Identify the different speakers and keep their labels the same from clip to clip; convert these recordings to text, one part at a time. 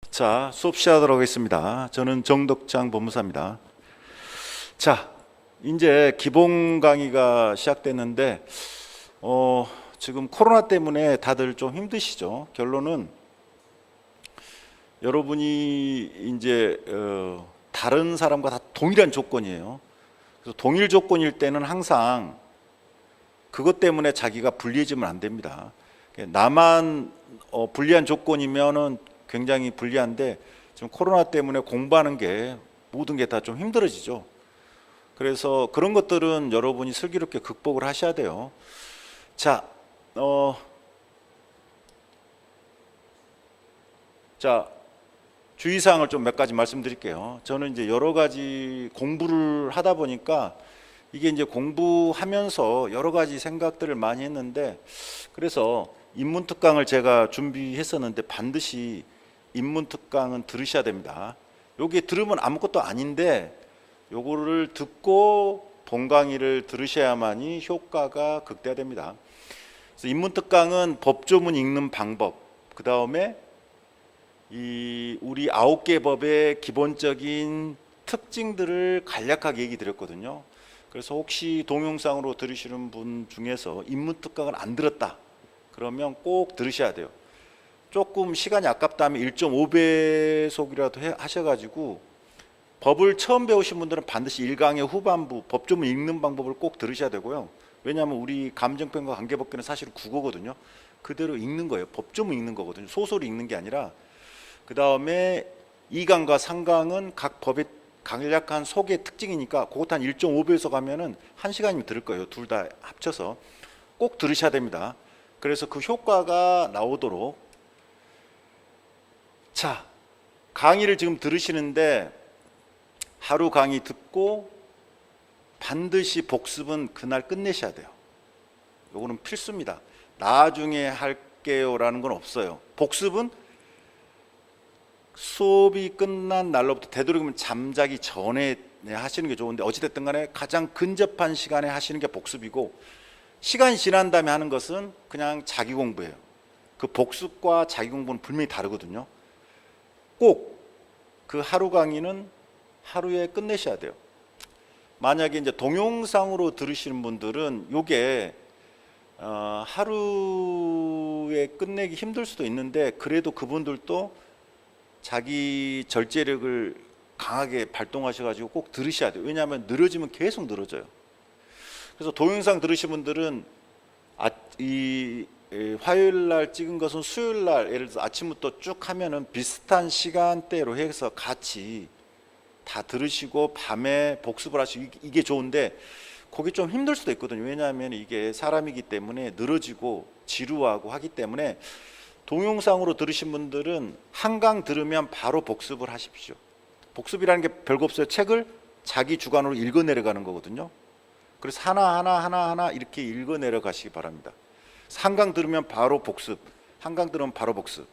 Speaker 1: 자, 수업 시작하도록 하겠습니다. 저는 정덕장 법무사입니다. 자, 이제 기본 강의가 시작됐는데 지금 코로나 때문에 다들 좀 힘드시죠? 결론은 여러분이 이제 다른 사람과 다 동일한 조건이에요. 그래서 동일 조건일 때는 항상 그것 때문에 자기가 불리해지면 안 됩니다. 나만 불리한 조건이면은 굉장히 불리한데 지금 코로나 때문에 공부하는 게 모든 게 다 좀 힘들어지죠. 그래서 그런 것들은 여러분이 슬기롭게 극복을 하셔야 돼요. 자, 주의사항을 좀 몇 가지 말씀드릴게요. 저는 이제 여러 가지 공부를 하다 보니까 이게 이제 공부하면서 여러 가지 생각들을 많이 했는데, 그래서 인문특강을 제가 준비했었는데 반드시 인문특강은 들으셔야 됩니다. 여기 들으면 아무것도 아닌데 요거를 듣고 본 강의를 들으셔야만이 효과가 극대화됩니다. 그래서 인문특강은 법조문 읽는 방법, 그 다음에 이 우리 9개 법의 기본적인 특징들을 간략하게 얘기 드렸거든요. 그래서 혹시 동영상으로 들으시는 분 중에서 인문특강을 안 들었다 그러면 꼭 들으셔야 돼요. 조금 시간이 아깝다면 1.5배속이라도 하셔가지고 법을 처음 배우신 분들은 반드시 1강의 후반부 법조문 읽는 방법을 꼭 들으셔야 되고요. 왜냐하면 우리 감정평가 관계법규는 사실 국어거든요. 그대로 읽는 거예요. 법조문 읽는 거거든요. 소설을 읽는 게 아니라. 그 다음에 2강과 3강은 각 법의 간략한 소개 특징이니까 그것 한 1.5배속 하면은 1시간이면 들을 거예요. 둘 다 합쳐서 꼭 들으셔야 됩니다. 그래서 그 효과가 나오도록. 자, 강의를 지금 들으시는데 하루 강의 듣고 반드시 복습은 그날 끝내셔야 돼요. 요거는 필수입니다. 나중에 할게요라는 건 없어요. 복습은 수업이 끝난 날로부터 되도록이면 잠자기 전에 하시는 게 좋은데, 어찌됐든 간에 가장 근접한 시간에 하시는 게 복습이고, 시간이 지난 다음에 하는 것은 그냥 자기 공부예요. 그 복습과 자기 공부는 분명히 다르거든요. 꼭 그 하루 강의는 하루에 끝내셔야 돼요. 만약에 이제 동영상으로 들으시는 분들은 요게 하루에 끝내기 힘들 수도 있는데, 그래도 그분들도 자기 절제력을 강하게 발동하셔가지고 꼭 들으셔야 돼요. 왜냐하면 늘어지면 계속 늘어져요. 그래서 동영상 들으신 분들은 화요일 날 찍은 것은 수요일 날, 예를 들어서 아침부터 쭉 하면은 비슷한 시간대로 해서 같이 다 들으시고 밤에 복습을 하시고 이게 좋은데, 그게 좀 힘들 수도 있거든요. 왜냐하면 이게 사람이기 때문에 늘어지고 지루하고 하기 때문에 동영상으로 들으신 분들은 한 강 들으면 바로 복습을 하십시오. 복습이라는 게 별거 없어요. 책을 자기 주관으로 읽어 내려가는 거거든요. 그래서 하나 이렇게 읽어 내려가시기 바랍니다. 한 강 들으면 바로 복습, 한 강 들으면 바로 복습.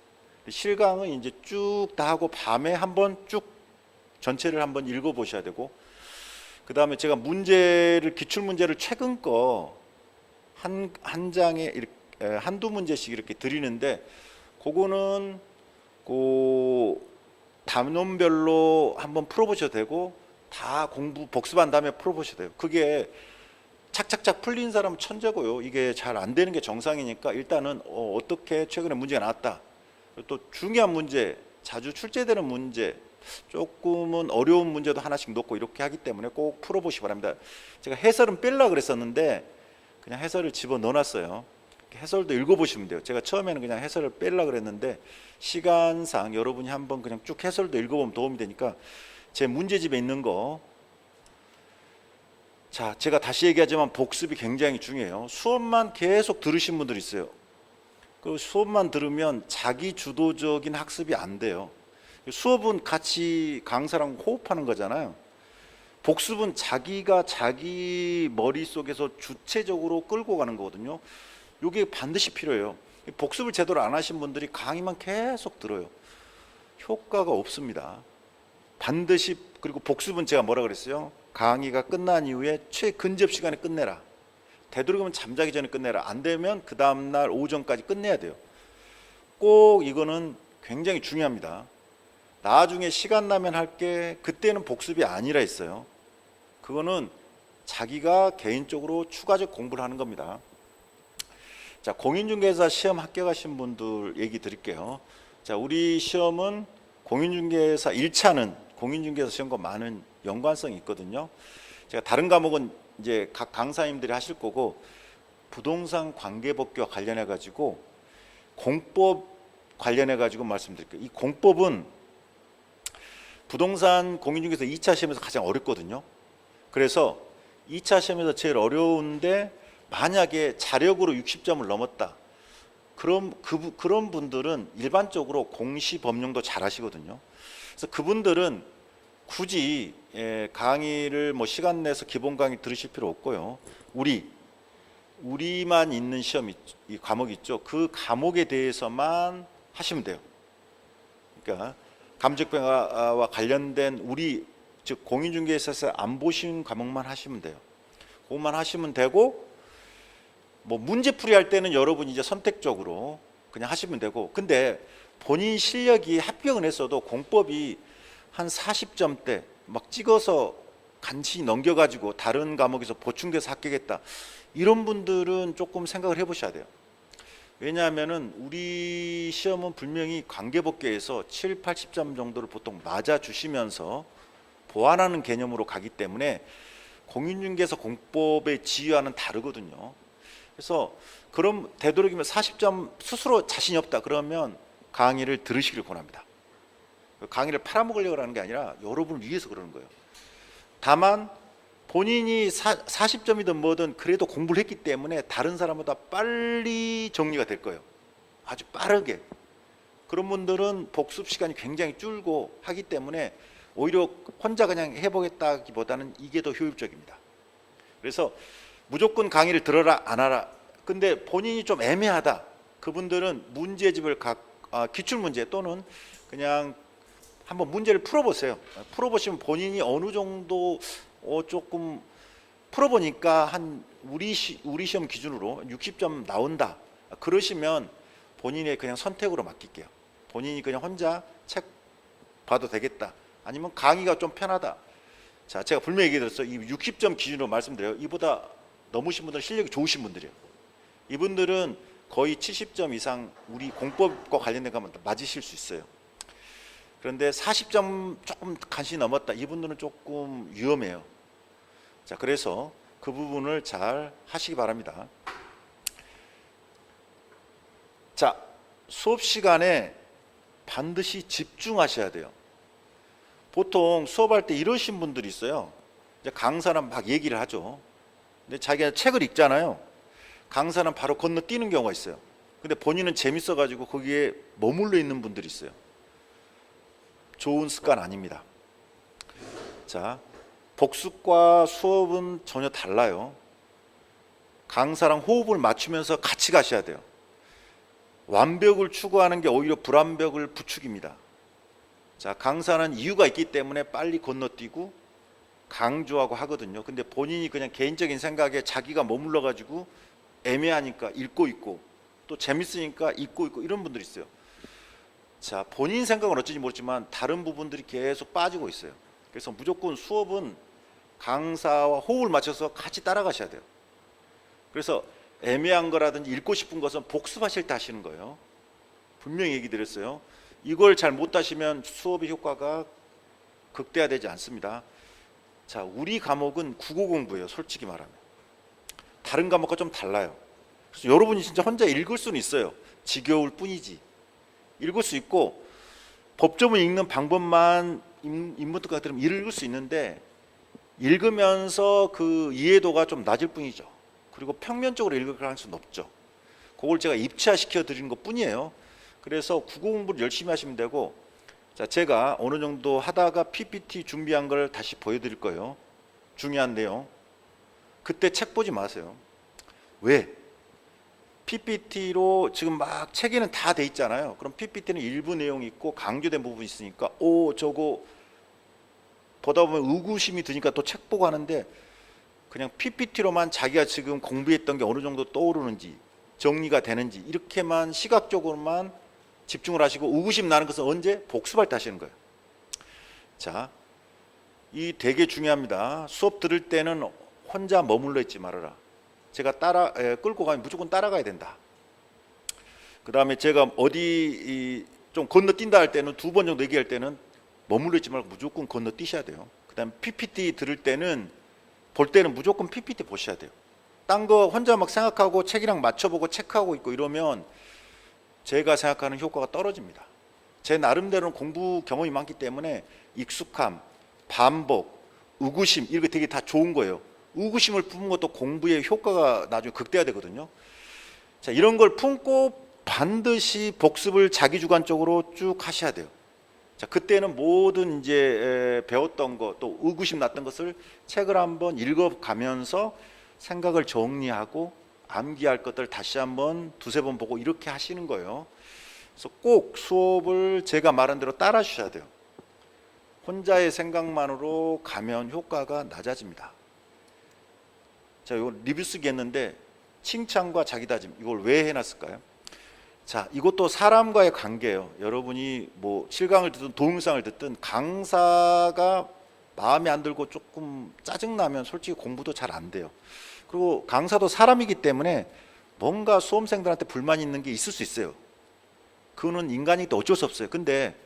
Speaker 1: 실강은 이제 쭉 다 하고 밤에 한번 쭉 전체를 한번 읽어 보셔야 되고, 그 다음에 제가 기출 문제를 최근 거 한 장에 한두 문제씩 이렇게 드리는데, 그거는 단원별로 한번 풀어보셔도 되고, 다 복습한 다음에 풀어보셔도 돼요. 그게 착착착 풀린 사람은 천재고요. 이게 잘 안 되는 게 정상이니까 일단은 어떻게 최근에 문제가 나왔다, 또 중요한 문제, 자주 출제되는 문제, 조금은 어려운 문제도 하나씩 넣고 이렇게 하기 때문에 꼭 풀어보시기 바랍니다. 제가 해설은 뺄라 그랬었는데 그냥 해설을 집어 넣어놨어요. 해설도 읽어보시면 돼요. 제가 처음에는 그냥 해설을 뺄라 그랬는데 시간상 여러분이 한번 그냥 쭉 해설도 읽어보면 도움이 되니까 제 문제집에 있는 거. 자, 제가 다시 얘기하지만 복습이 굉장히 중요해요. 수업만 계속 들으신 분들이 있어요. 그 수업만 들으면 자기 주도적인 학습이 안 돼요. 수업은 같이 강사랑 호흡하는 거잖아요. 복습은 자기가 자기 머릿속에서 주체적으로 끌고 가는 거거든요. 이게 반드시 필요해요. 복습을 제대로 안 하신 분들이 강의만 계속 들어요. 효과가 없습니다. 반드시. 그리고 복습은 제가 뭐라 그랬어요? 강의가 끝난 이후에 최근접 시간에 끝내라. 되도록이면 잠자기 전에 끝내라. 안 되면 그 다음날 오전까지 끝내야 돼요. 꼭 이거는 굉장히 중요합니다. 나중에 시간 나면 할게, 그때는 복습이 아니라 했어요. 그거는 자기가 개인적으로 추가적 공부를 하는 겁니다. 자, 공인중개사 시험 합격하신 분들 얘기 드릴게요. 자, 우리 시험은 공인중개사 1차는 공인중개사 시험과 많은 연관성이 있거든요. 제가 다른 과목은 이제 각 강사님들이 하실 거고, 부동산 관계법규와 관련해 가지고 공법 관련해 가지고 말씀드릴게요. 이 공법은 부동산 공인중개사 2차 시험에서 가장 어렵거든요. 그래서 2차 시험에서 제일 어려운데, 만약에 자력으로 60점을 넘었다, 그런 분들은 일반적으로 공시법령도 잘 하시거든요. 그래서 그분들은 굳이 강의를 뭐 시간 내서 기본 강의 들으실 필요 없고요. 우리만 있는 시험, 이 과목 있죠. 그 과목에 대해서만 하시면 돼요. 그러니까 감정평가와 관련된 즉 공인중개사에서 안 보신 과목만 하시면 돼요. 그것만 하시면 되고, 뭐 문제풀이 할 때는 여러분이 이제 선택적으로 그냥 하시면 되고, 근데 본인 실력이 합격은 했어도 공법이 한 40점대 막 찍어서 간신히 넘겨가지고 다른 과목에서 보충돼서 합격했다, 이런 분들은 조금 생각을 해보셔야 돼요. 왜냐하면은 우리 시험은 분명히 관계법규에서 7, 80점 정도를 보통 맞아주시면서 보완하는 개념으로 가기 때문에 공인중개사 공법의 지위와는 다르거든요. 그래서 그럼 되도록이면 40점 스스로 자신이 없다 그러면 강의를 들으시길 권합니다. 강의를 팔아먹으려고 하는 게 아니라 여러분을 위해서 그러는 거예요. 다만 본인이 40점이든 뭐든 그래도 공부를 했기 때문에 다른 사람보다 빨리 정리가 될 거예요. 아주 빠르게. 그런 분들은 복습 시간이 굉장히 줄고 하기 때문에 오히려 혼자 그냥 해보겠다기보다는 이게 더 효율적입니다. 그래서 무조건 강의를 들어라 안 하라, 근데 본인이 좀 애매하다, 그분들은 문제집을 기출문제 또는 그냥 한번 문제를 풀어보세요. 풀어보시면 본인이 어느 정도 조금 풀어보니까 한 우리 시험 기준으로 60점 나온다, 그러시면 본인의 그냥 선택으로 맡길게요. 본인이 그냥 혼자 책 봐도 되겠다, 아니면 강의가 좀 편하다. 자, 제가 분명히 얘기 드렸어요. 이 60점 기준으로 말씀드려요. 이보다 넘으신 분들은 실력이 좋으신 분들이에요. 이분들은 거의 70점 이상 우리 공법과 관련된 거면 맞으실 수 있어요. 그런데 40점 조금 간신히 넘었다, 이분들은 조금 위험해요. 자, 그래서 그 부분을 잘 하시기 바랍니다. 자, 수업 시간에 반드시 집중하셔야 돼요. 보통 수업할 때 이러신 분들이 있어요. 이제 강사는 막 얘기를 하죠. 근데 자기가 책을 읽잖아요. 강사는 바로 건너뛰는 경우가 있어요. 근데 본인은 재밌어가지고 거기에 머물러 있는 분들이 있어요. 좋은 습관 아닙니다. 자, 복습과 수업은 전혀 달라요. 강사랑 호흡을 맞추면서 같이 가셔야 돼요. 완벽을 추구하는 게 오히려 불완벽을 부추깁니다. 자, 강사는 이유가 있기 때문에 빨리 건너뛰고 강조하고 하거든요. 근데 본인이 그냥 개인적인 생각에 자기가 머물러 가지고 애매하니까 읽고 있고, 또 재밌으니까 읽고 있고, 이런 분들이 있어요. 자, 본인 생각은 어쩐지 모르지만 다른 부분들이 계속 빠지고 있어요. 그래서 무조건 수업은 강사와 호흡을 맞춰서 같이 따라가셔야 돼요. 그래서 애매한 거라든지 읽고 싶은 것은 복습하실 때 하시는 거예요. 분명히 얘기 드렸어요. 이걸 잘 못하시면 수업의 효과가 극대화되지 않습니다. 자, 우리 과목은 국어 공부예요. 솔직히 말하면 다른 과목과 좀 달라요. 그래서 여러분이 진짜 혼자 읽을 수는 있어요. 지겨울 뿐이지. 읽을 수 있고, 법조문 읽는 방법만 인문특강 들으면 읽을 수 있는데, 읽으면서 그 이해도가 좀 낮을 뿐이죠. 그리고 평면적으로 읽을 가능성은 높죠. 그걸 제가 입체화시켜 드리는 것 뿐이에요. 그래서 국어 공부를 열심히 하시면 되고, 자, 제가 어느 정도 하다가 PPT 준비한 걸 다시 보여드릴 거예요. 중요한 내용. 그때 책 보지 마세요. 왜? PPT로 지금 막 책에는 다 돼 있잖아요. 그럼 PPT는 일부 내용이 있고 강조된 부분이 있으니까 저거 보다 보면 의구심이 드니까 또 책 보고 하는데, 그냥 PPT로만 자기가 지금 공부했던 게 어느 정도 떠오르는지 정리가 되는지 이렇게만 시각적으로만 집중을 하시고, 의구심 나는 것은 언제? 복습할 때 하시는 거예요. 자, 이 되게 중요합니다. 수업 들을 때는 혼자 머물러 있지 말아라. 제가 끌고 가면 무조건 따라가야 된다. 그 다음에 제가 어디 좀 건너뛴다 할 때는 2번 정도 얘기할 때는 머물러 있지 말고 무조건 건너뛰셔야 돼요. 그 다음에 PPT 들을 때는 볼 때는 무조건 PPT 보셔야 돼요. 딴 거 혼자 막 생각하고 책이랑 맞춰보고 체크하고 있고 이러면 제가 생각하는 효과가 떨어집니다. 제 나름대로는 공부 경험이 많기 때문에 익숙함, 반복, 의구심 이런 게 되게 다 좋은 거예요. 의구심을 품은 것도 공부의 효과가 나중에 극대화되거든요. 자, 이런 걸 품고 반드시 복습을 자기주관적으로 쭉 하셔야 돼요. 자, 그때는 모든 이제 배웠던 것, 또 의구심 났던 것을 책을 한번 읽어가면서 생각을 정리하고 암기할 것들 다시 한번 2-3번 보고 이렇게 하시는 거예요. 그래서 꼭 수업을 제가 말한 대로 따라 주셔야 돼요. 혼자의 생각만으로 가면 효과가 낮아집니다. 자, 이거 리뷰 쓰기 했는데 칭찬과 자기다짐 이걸 왜 해놨을까요? 자, 이것도 사람과의 관계예요. 여러분이 뭐 실강을 듣든 동영상을 듣든 강사가 마음에 안 들고 조금 짜증나면 솔직히 공부도 잘 안 돼요. 그리고 강사도 사람이기 때문에 뭔가 수험생들한테 불만이 있는 게 있을 수 있어요. 그거는 인간이기 때문에 어쩔 수 없어요. 근데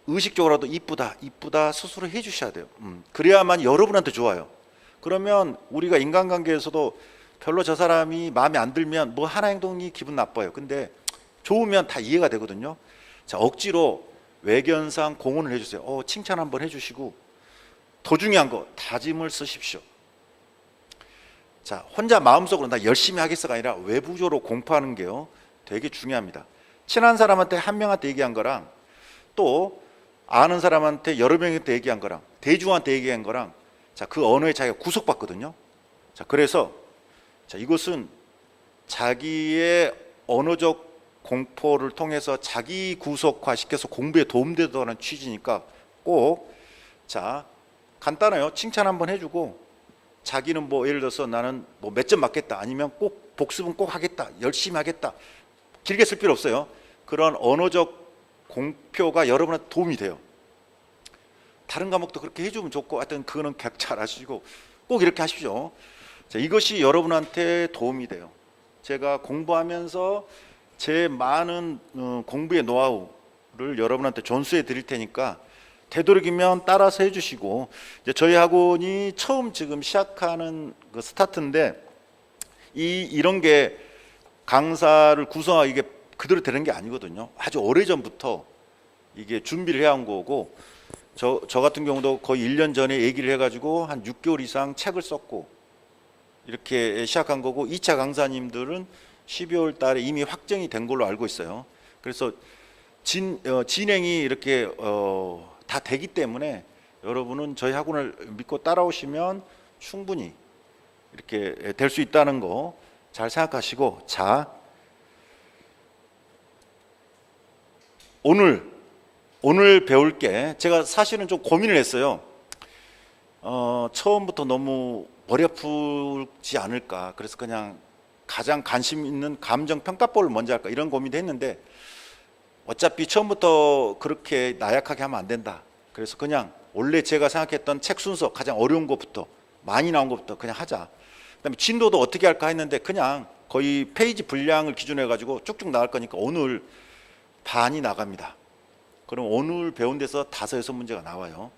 Speaker 1: 의식적으로라도 이쁘다 스스로 해주셔야 돼요. 그래야만 여러분한테 좋아요. 그러면 우리가 인간관계에서도 별로 저 사람이 마음에 안 들면 뭐 하나 행동이 기분 나빠요. 근데 좋으면 다 이해가 되거든요. 자, 억지로 외견상 공헌을 해주세요. 칭찬 한번 해주시고, 더 중요한 거 다짐을 쓰십시오. 자, 혼자 마음속으로 나 열심히 하겠어가 아니라 외부적으로 공포하는 게요 되게 중요합니다. 친한 사람한테 한 명한테 얘기한 거랑 또 아는 사람한테 여러 명한테 얘기한 거랑 대중한테 얘기한 거랑 자, 그 언어에 자기가 구속받거든요. 자, 그래서 자, 이것은 자기의 언어적 공포를 통해서 자기 구속화시켜서 공부에 도움되도록 취지니까 꼭 자, 간단해요. 칭찬 한번 해주고 자기는 뭐 예를 들어서 나는 뭐 몇 점 맞겠다 아니면 꼭 복습은 꼭 하겠다 열심히 하겠다 길게 쓸 필요 없어요. 그런 언어적 공표가 여러분한테 도움이 돼요. 다른 과목도 그렇게 해주면 좋고 하여튼 그거는 잘 하시고 꼭 이렇게 하십시오. 자, 이것이 여러분한테 도움이 돼요. 제가 공부하면서 제 많은 공부의 노하우를 여러분한테 전수해 드릴 테니까 되도록이면 따라서 해주시고, 이제 저희 학원이 처음 지금 시작하는 그 스타트인데 이런 게 강사를 구성하고 이게 그대로 되는 게 아니거든요. 아주 오래전부터 이게 준비를 해온 거고, 저 같은 경우도 거의 1년 전에 얘기를 해가지고 한 6개월 이상 책을 썼고 이렇게 시작한 거고, 2차 강사님들은 12월 달에 이미 확정이 된 걸로 알고 있어요. 그래서 진행이 이렇게 다 되기 때문에 여러분은 저희 학원을 믿고 따라오시면 충분히 이렇게 될 수 있다는 거 잘 생각하시고, 자, 오늘 배울 게 제가 사실은 좀 고민을 했어요. 처음부터 너무 머리 아프지 않을까, 그래서 그냥 가장 관심 있는 감정평가법을 먼저 할까 이런 고민도 했는데 어차피 처음부터 그렇게 나약하게 하면 안 된다. 그래서 그냥 원래 제가 생각했던 책 순서 가장 어려운 것부터 많이 나온 것부터 그냥 하자. 그다음에 진도도 어떻게 할까 했는데 그냥 거의 페이지 분량을 기준으로 해가지고 쭉쭉 나갈 거니까 오늘 반이 나갑니다. 그럼 오늘 배운 데서 5-6문제가 나와요.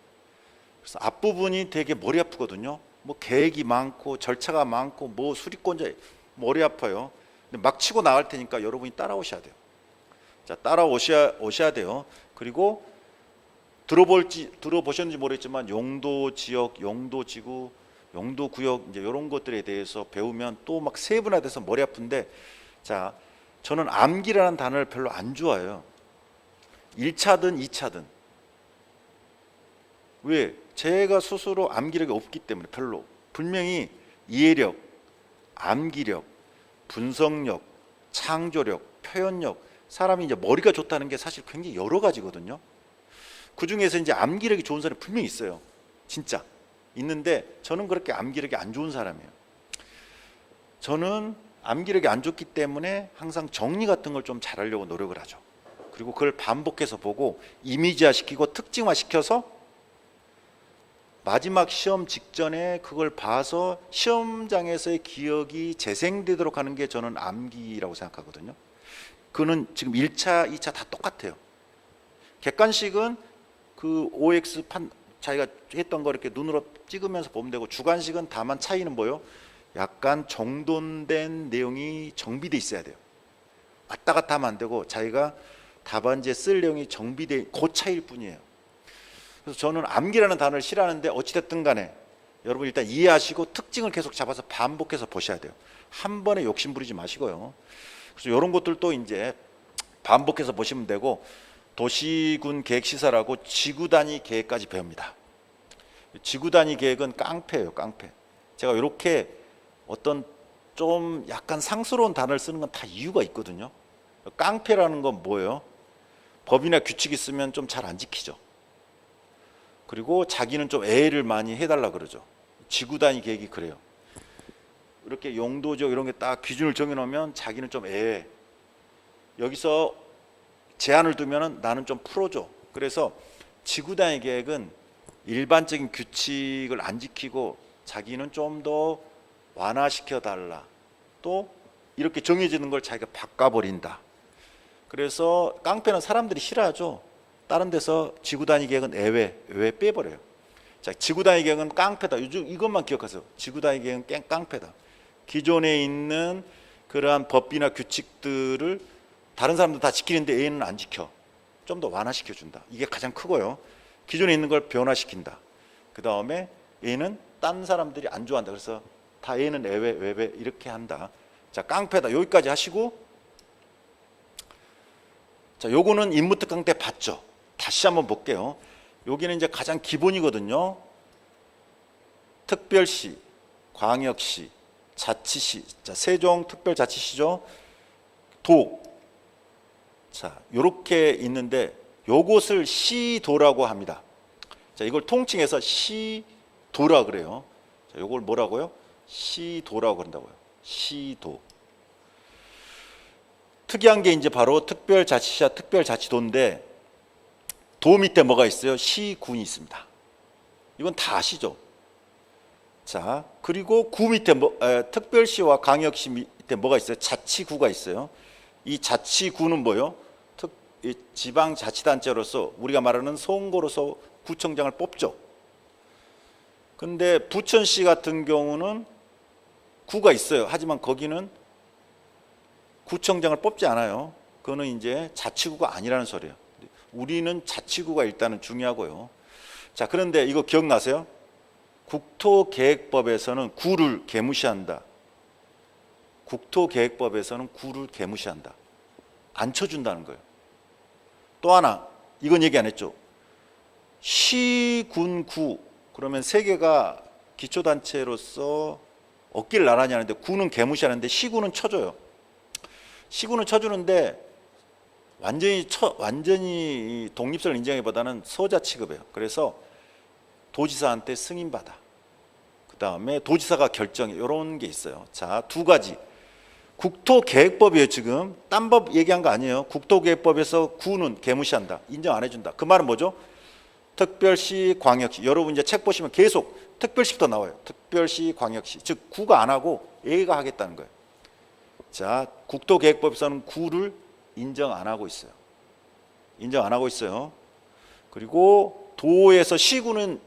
Speaker 1: 그래서 앞부분이 되게 머리 아프거든요. 뭐 계획이 많고 절차가 많고 뭐 수리권자 머리 아파요. 근데 막 치고 나갈 테니까 여러분이 따라오셔야 돼요. 자, 따라오셔야 돼요. 그리고 들어보셨는지 모르겠지만 용도 지역, 용도 지구, 용도 구역 이제 이런 것들에 대해서 배우면 또 막 세분화돼서 머리 아픈데, 자, 저는 암기라는 단어를 별로 안 좋아해요. 1차든 2차든. 왜? 제가 스스로 암기력이 없기 때문에 별로. 분명히 이해력, 암기력, 분석력, 창조력, 표현력, 사람이 이제 머리가 좋다는 게 사실 굉장히 여러 가지거든요. 그 중에서 이제 암기력이 좋은 사람이 분명히 있어요. 진짜 있는데 저는 그렇게 암기력이 안 좋은 사람이에요. 저는 암기력이 안 좋기 때문에 항상 정리 같은 걸 좀 잘하려고 노력을 하죠. 그리고 그걸 반복해서 보고 이미지화시키고 특징화시켜서 마지막 시험 직전에 그걸 봐서 시험장에서의 기억이 재생되도록 하는 게 저는 암기라고 생각하거든요. 그는 지금 1차, 2차 다 똑같아요. 객관식은 그 OX 자기가 했던 거 이렇게 눈으로 찍으면서 보면 되고, 주관식은 다만 차이는 뭐요? 약간 정돈된 내용이 정비돼 있어야 돼요. 왔다 갔다 하면 안 되고 자기가 답안지에 쓸 내용이 정비돼, 그 차이일 뿐이에요. 그래서 저는 암기라는 단어를 싫어하는데 어찌됐든 간에 여러분 일단 이해하시고 특징을 계속 잡아서 반복해서 보셔야 돼요. 한 번에 욕심 부리지 마시고요. 그래서 이런 것들도 이제 반복해서 보시면 되고, 도시군 계획 시설하고 지구 단위 계획까지 배웁니다. 지구 단위 계획은 깡패예요, 깡패. 제가 이렇게 어떤 좀 약간 상스러운 단어를 쓰는 건 다 이유가 있거든요. 깡패라는 건 뭐예요? 법이나 규칙 있으면 좀 잘 안 지키죠. 그리고 자기는 좀 애를 많이 해달라 그러죠. 지구 단위 계획이 그래요. 이렇게 용도적 이런 게 딱 기준을 정해놓으면 자기는 좀 애해. 여기서 제한을 두면은 나는 좀 풀어줘. 그래서 지구 단위 계획은 일반적인 규칙을 안 지키고 자기는 좀 더 완화시켜 달라. 또 이렇게 정해지는 걸 자기가 바꿔버린다. 그래서 깡패는 사람들이 싫어하죠. 다른 데서 지구 단위 계획은 외 빼버려요. 자, 지구 단위 계획은 깡패다. 요즘 이것만 기억하세요. 지구 단위 계획은 깡패다. 기존에 있는 그러한 법이나 규칙들을 다른 사람들 다 지키는데 얘는 안 지켜. 좀 더 완화시켜 준다. 이게 가장 크고요. 기존에 있는 걸 변화시킨다. 그 다음에 얘는 딴 사람들이 안 좋아한다. 그래서 다 얘는 외배 이렇게 한다. 자, 깡패다. 여기까지 하시고, 자, 요거는 임무특강 때 봤죠. 다시 한번 볼게요. 여기는 이제 가장 기본이거든요. 특별시, 광역시, 자치시. 자, 세종특별자치시죠. 도. 자, 요렇게 있는데 요것을 시도라고 합니다. 자, 이걸 통칭해서 시도라 그래요. 자, 요걸 뭐라고요? 시도라고 그런다고요. 시도. 특이한 게 이제 바로 특별자치시와 특별자치도인데, 도 밑에 뭐가 있어요? 시군이 있습니다. 이건 다 아시죠? 자, 그리고 구 밑에 특별시와 광역시 밑에 뭐가 있어요? 자치구가 있어요. 이 자치구는 뭐예요? 지방자치단체로서 우리가 말하는 선거로서 구청장을 뽑죠. 근데 부천시 같은 경우는 구가 있어요. 하지만 거기는 구청장을 뽑지 않아요. 그거는 이제 자치구가 아니라는 소리예요. 우리는 자치구가 일단은 중요하고요. 자, 그런데 이거 기억나세요? 국토계획법에서는 구를 개무시한다. 국토계획법에서는 구를 개무시한다. 안 쳐준다는 거예요. 또 하나, 이건 얘기 안 했죠. 시, 군, 구, 그러면 세 개가 기초단체로서 어깨를 나란히 하는데 구는 개무시하는데 시구는 쳐줘요. 시구는 쳐주는데 완전히 독립성을 인정하기보다는 소자 취급해요. 그래서 도지사한테 승인받아. 그 다음에 도지사가 결정해. 이런 게 있어요. 자, 두 가지. 국토계획법이에요. 지금 딴 법 얘기한 거 아니에요. 국토계획법에서 구는 개무시한다. 인정 안 해준다. 그 말은 뭐죠? 특별시, 광역시. 여러분 이제 책 보시면 계속 특별시부터 나와요. 특별시, 광역시. 즉 구가 안 하고 A가 하겠다는 거예요. 자, 국토계획법에서는 구를 인정 안 하고 있어요. 인정 안 하고 있어요. 그리고 도에서 시구는,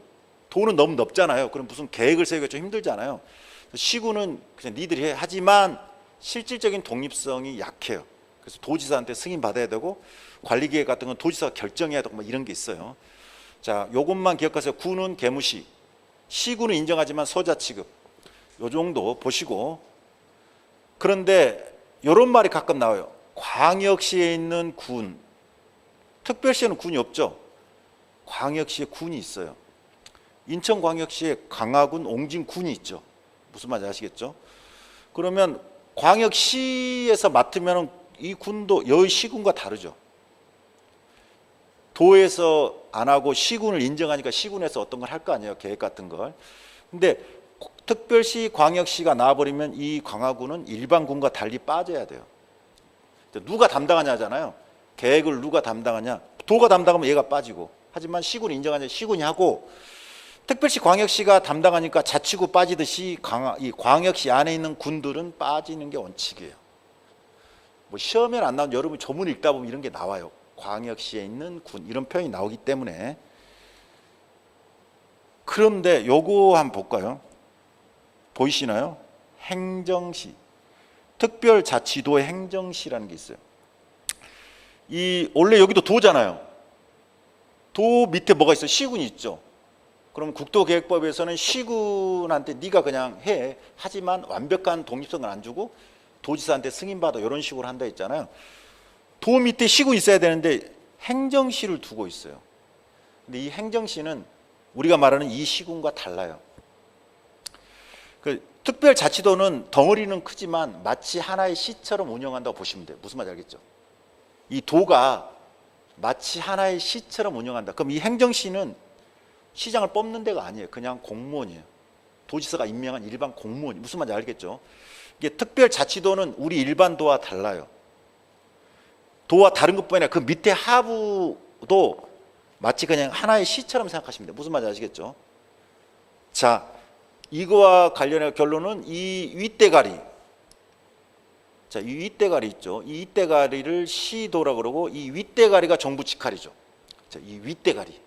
Speaker 1: 도는 너무 넓잖아요. 그럼 무슨 계획을 세우기가 좀 힘들잖아요. 시구는 그냥 니들이 해. 하지만 실질적인 독립성이 약해요. 그래서 도지사한테 승인 받아야 되고 관리계획 같은 건 도지사가 결정해야 되고 뭐 이런 게 있어요. 자, 요것만 기억하세요. 구는 개무시, 시구는 인정하지만 소자 취급. 요 정도 보시고. 그런데 이런 말이 가끔 나와요. 광역시에 있는 군, 특별시에는 군이 없죠. 광역시에 군이 있어요. 인천광역시에 강화군, 옹진군이 있죠. 무슨 말인지 아시겠죠? 그러면 광역시에서 맡으면 이 군도 여의 시군과 다르죠. 도에서 안 하고 시군을 인정하니까 시군에서 어떤 걸 할 거 아니에요. 계획 같은 걸. 근데 특별시, 광역시가 나와버리면 이 강화군은 일반군과 달리 빠져야 돼요. 누가 담당하냐 하잖아요. 계획을 누가 담당하냐? 도가 담당하면 얘가 빠지고, 하지만 시군이 인정하냐? 시군이 하고, 특별시 광역시가 담당하니까 자치구 빠지듯이 이 광역시 안에 있는 군들은 빠지는 게 원칙이에요. 뭐 시험에 안 나온 여러분이 조문 읽다 보면 이런 게 나와요. 광역시에 있는 군, 이런 표현이 나오기 때문에. 그런데 요거 한번 볼까요? 보이시나요? 행정시, 특별자치도의 행정시라는 게 있어요. 원래 여기도 도잖아요. 도 밑에 뭐가 있어요? 시군이 있죠. 그럼 국토계획법에서는 시군한테 네가 그냥 해. 하지만 완벽한 독립성을 안 주고 도지사한테 승인받아, 이런 식으로 한다 했잖아요. 도 밑에 시군이 있어야 되는데 행정시를 두고 있어요. 근데 이 행정시는 우리가 말하는 이 시군과 달라요. 그 특별자치도는 덩어리는 크지만 마치 하나의 시처럼 운영한다고 보시면 돼요. 무슨 말인지 알겠죠? 이 도가 마치 하나의 시처럼 운영한다. 그럼 이 행정시는 시장을 뽑는 데가 아니에요. 그냥 공무원이에요. 도지사가 임명한 일반 공무원. 무슨 말인지 알겠죠? 이게 특별자치도는 우리 일반 도와 달라요. 도와 다른 것뿐 아니라 그 밑에 하부도 마치 그냥 하나의 시처럼 생각하시면 돼요. 무슨 말인지 아시겠죠? 자, 이거와 관련해 결론은 이 윗대가리. 자, 이 윗대가리 있죠. 이 윗대가리를 시도라고 그러고, 이 윗대가리가 정부 직할이죠. 자, 이 윗대가리.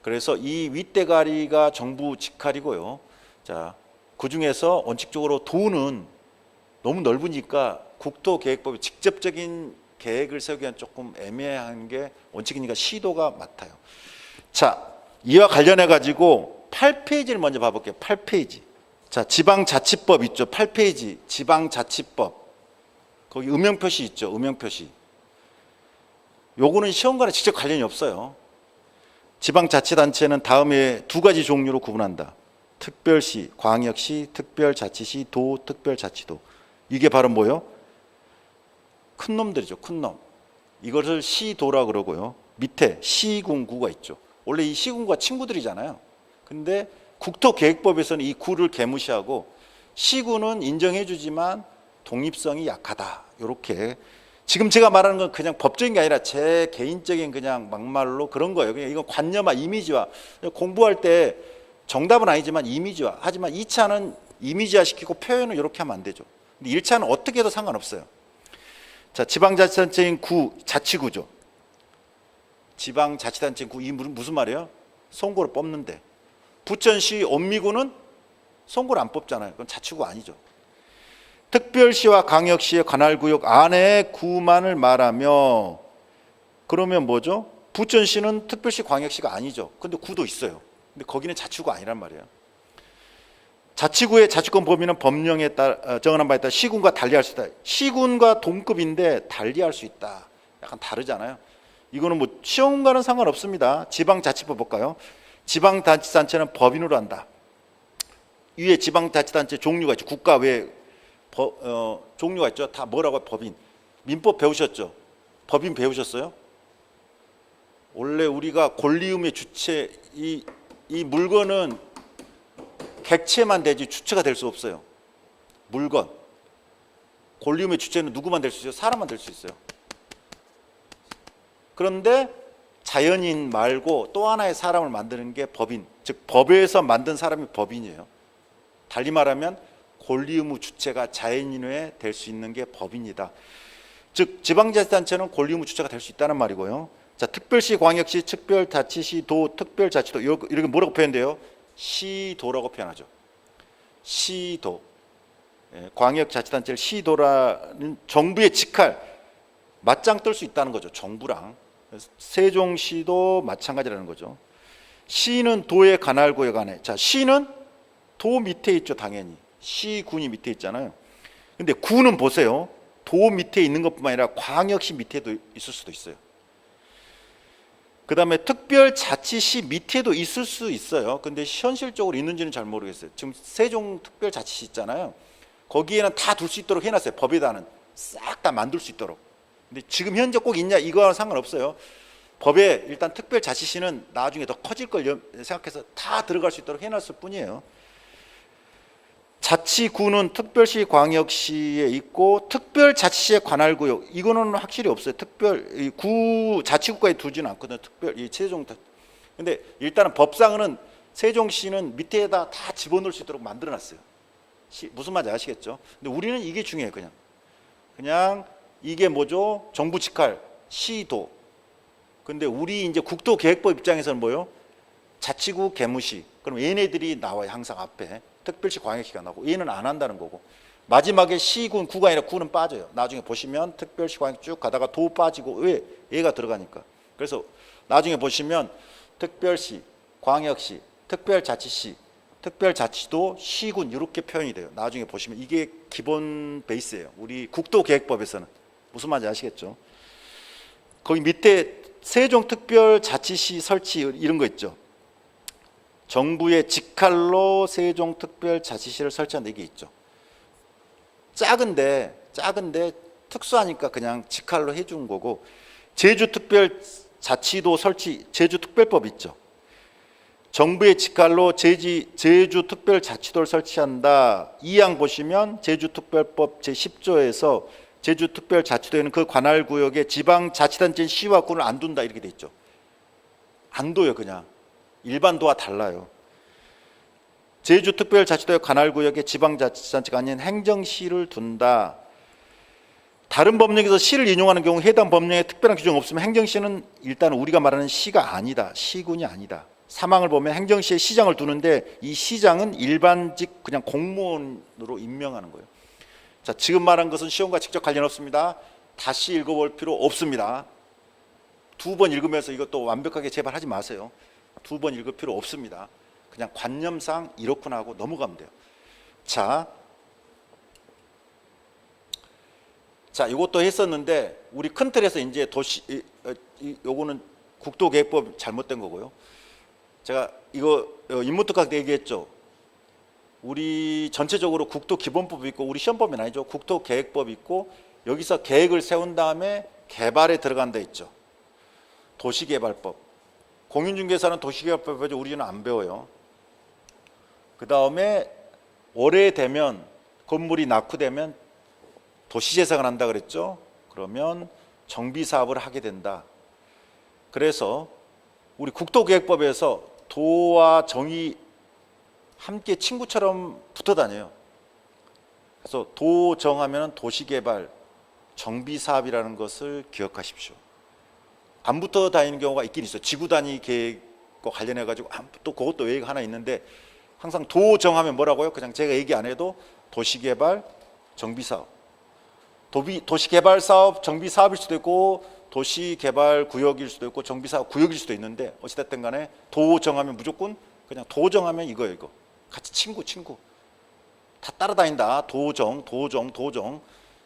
Speaker 1: 그래서 이 윗대가리가 정부 직할이고요. 자, 그 중에서 원칙적으로 도는 너무 넓으니까 국토계획법이 직접적인 계획을 세우기엔 조금 애매한 게 원칙이니까 시도가 맡아요. 자, 이와 관련해 가지고 8페이지를 먼저 봐볼게요. 8페이지. 자, 지방자치법 있죠. 8페이지 지방자치법. 거기 음영표시 있죠. 음영표시. 요거는 시험과는 직접 관련이 없어요. 지방자치단체는 다음에 두 가지 종류로 구분한다. 특별시, 광역시, 특별자치시, 도, 특별자치도. 이게 바로 뭐예요? 큰 놈들이죠. 큰 놈. 이것을 시도라 그러고요. 밑에 시군구가 있죠. 원래 이 시군구가 친구들이잖아요. 근데 국토계획법에서는 이 구를 개무시하고 시군은 인정해 주지만 독립성이 약하다. 이렇게. 지금 제가 말하는 건 그냥 법적인 게 아니라 제 개인적인 그냥 막말로 그런 거예요. 그냥 이건 관념화, 이미지화. 공부할 때 정답은 아니지만 이미지화. 하지만 2차는 이미지화 시키고 표현을 이렇게 하면 안 되죠. 근데 1차는 어떻게 해도 상관없어요. 자, 지방자치단체인 구, 자치구죠. 지방자치단체인 구, 이 무슨 말이에요? 선거를 뽑는데. 부천시 옴미구는 선거를 안 뽑잖아요. 그건 자치구 아니죠. 특별시와 광역시의 관할구역 안에 구만을 말하며, 그러면 뭐죠? 부천시는 특별시 광역시가 아니죠. 근데 구도 있어요. 근데 거기는 자치구가 아니란 말이에요. 자치구의 자치권 범위는 법령에 따라 정한 바에 따라 시군과 달리할 수 있다. 시군과 동급인데 달리할 수 있다. 약간 다르잖아요. 이거는 뭐 시험과는 상관없습니다. 지방자치법 볼까요? 지방자치단체는 법인으로 한다. 위에 지방자치단체 종류가 있죠. 국가 외에 종류가 있죠. 다 뭐라고? 법인. 민법 배우셨죠? 법인 배우셨어요? 원래 우리가 권리의무의 주체, 이 물건은 객체만 되지 주체가 될 수 없어요. 물건. 권리의무의 주체는 누구만 될 수 있어요? 사람만 될 수 있어요. 그런데 자연인 말고 또 하나의 사람을 만드는 게 법인. 즉 법에서 만든 사람이 법인이에요. 달리 말하면 권리의무 주체가 자연인 외에 될 수 있는 게 법인이다. 즉 지방자치단체는 권리의무 주체가 될 수 있다는 말이고요. 자, 특별시, 광역시, 특별자치시, 도, 특별자치도 이렇게 뭐라고 표현돼요? 시도라고 표현하죠. 시도. 광역자치단체를 시도라는 정부의 직할 맞짱 뜰 수 있다는 거죠. 정부랑. 세종시도 마찬가지라는 거죠. 시는 도의 관할구역 안에. 자, 시는 도 밑에 있죠. 당연히. 시군이 밑에 있잖아요. 근데 구는 보세요. 도 밑에 있는 것뿐만 아니라 광역시 밑에도 있을 수도 있어요. 그 다음에 특별자치시 밑에도 있을 수 있어요. 근데 현실적으로 있는지는 잘 모르겠어요. 지금 세종 특별자치시 있잖아요. 거기에는 다 둘 수 있도록 해놨어요. 법에다는 싹 다 만들 수 있도록. 근데 지금 현재 꼭 있냐 이거와는 상관없어요. 법에 일단 특별자치시는 나중에 더 커질 걸 생각해서 다 들어갈 수 있도록 해놨을 뿐이에요. 자치구는 특별시, 광역시에 있고 특별자치시의 관할구역 이거는 확실히 없어요. 구 자치구까지 두지는 않거든요. 이 최종. 근데 일단은 법상은 세종시는 밑에다 다 집어넣을 수 있도록 만들어놨어요. 무슨 말인지 아시겠죠? 근데 우리는 이게 중요해요. 그냥 이게 뭐죠? 정부 직할 시도. 근데 우리 이제 국토계획법 입장에서는 뭐요? 자치구, 개무시. 그럼 얘네들이 나와요. 항상 앞에. 특별시, 광역시가 나오고 얘는 안 한다는 거고 마지막에 시군, 구가 아니라 구는 빠져요. 나중에 보시면 특별시, 광역 쭉 가다가 도 빠지고 왜? 얘가 들어가니까. 그래서 나중에 보시면 특별시, 광역시, 특별자치시, 특별자치도, 시군 이렇게 표현이 돼요. 나중에 보시면 이게 기본 베이스예요. 우리 국토계획법에서는. 무슨 말인지 아시겠죠? 거기 밑에 세종특별자치시 설치 이런 거 있죠. 정부의 직할로 세종특별자치시를 설치한다 이게 있죠. 작은데 특수하니까 그냥 직할로 해준 거고 제주특별자치도 설치 제주특별법 있죠. 정부의 직할로 제주특별자치도를 설치한다. 2항 보시면 제주특별법 제10조에서 제주특별자치도에는 그 관할구역에 지방자치단체인 시와 군을 안 둔다 이렇게 돼 있죠. 안 둬요. 그냥 일반 도와 달라요. 제주특별자치도의 관할구역에 지방자치단체가 아닌 행정시를 둔다. 다른 법령에서 시를 인용하는 경우 해당 법령에 특별한 규정이 없으면 행정시는 일단 우리가 말하는 시가 아니다. 시군이 아니다. 3항을 보면 행정시에 시장을 두는데 이 시장은 일반직 그냥 공무원으로 임명하는 거예요. 자, 지금 말한 것은 시험과 직접 관련 없습니다. 다시 읽어볼 필요 없습니다. 2번 읽으면서 이것도 완벽하게 제발 하지 마세요. 2번 읽을 필요 없습니다. 그냥 관념상 이렇구나 하고 넘어가면 돼요. 자, 이것도 했었는데 우리 큰 틀에서 이제 요거는 국토계획법 잘못된 거고요. 제가 이거 인문특학 때 얘기했죠. 우리 전체적으로 국토기본법이 있고 우리 시험법이 아니죠. 국토계획법이 있고 여기서 계획을 세운 다음에 개발에 들어간다 했죠. 도시개발법. 공인중개사는 도시개발법이죠. 우리는 안 배워요. 그 다음에 오래되면 건물이 낙후되면 도시재생을 한다 그랬죠. 그러면 정비사업을 하게 된다. 그래서 우리 국토계획법에서 도와 정이 함께 친구처럼 붙어 다녀요. 그래서 도 정하면 도시개발, 정비사업이라는 것을 기억하십시오. 안 붙어 다니는 경우가 있긴 있어요. 지구단위 계획과 관련해 가지고 또 그것도 외가 하나 있는데 항상 도 정하면 뭐라고요? 그냥 제가 얘기 안 해도 도시개발, 정비사업. 도시개발 사업, 정비사업일 수도 있고 도시개발 구역일 수도 있고 정비사업 구역일 수도 있는데 어찌됐든 간에 도 정하면 무조건 그냥 도 정하면 이거예요. 이거 같이 친구 다 따라다닌다. 도정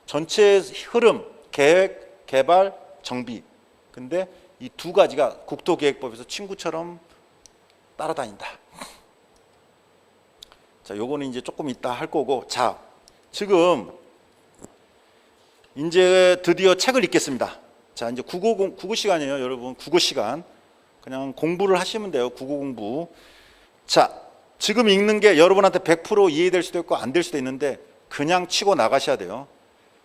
Speaker 1: 전체 흐름 계획, 개발, 정비. 근데 이 두 가지가 국토계획법에서 친구처럼 따라다닌다. 자, 요거는 이제 조금 이따 할 거고. 자, 지금 이제 드디어 책을 읽겠습니다. 자, 이제 국어 시간이에요, 여러분. 국어 시간. 그냥 공부를 하시면 돼요. 국어 공부. 자, 지금 읽는 게 여러분한테 100% 이해될 수도 있고 안 될 수도 있는데 그냥 치고 나가셔야 돼요.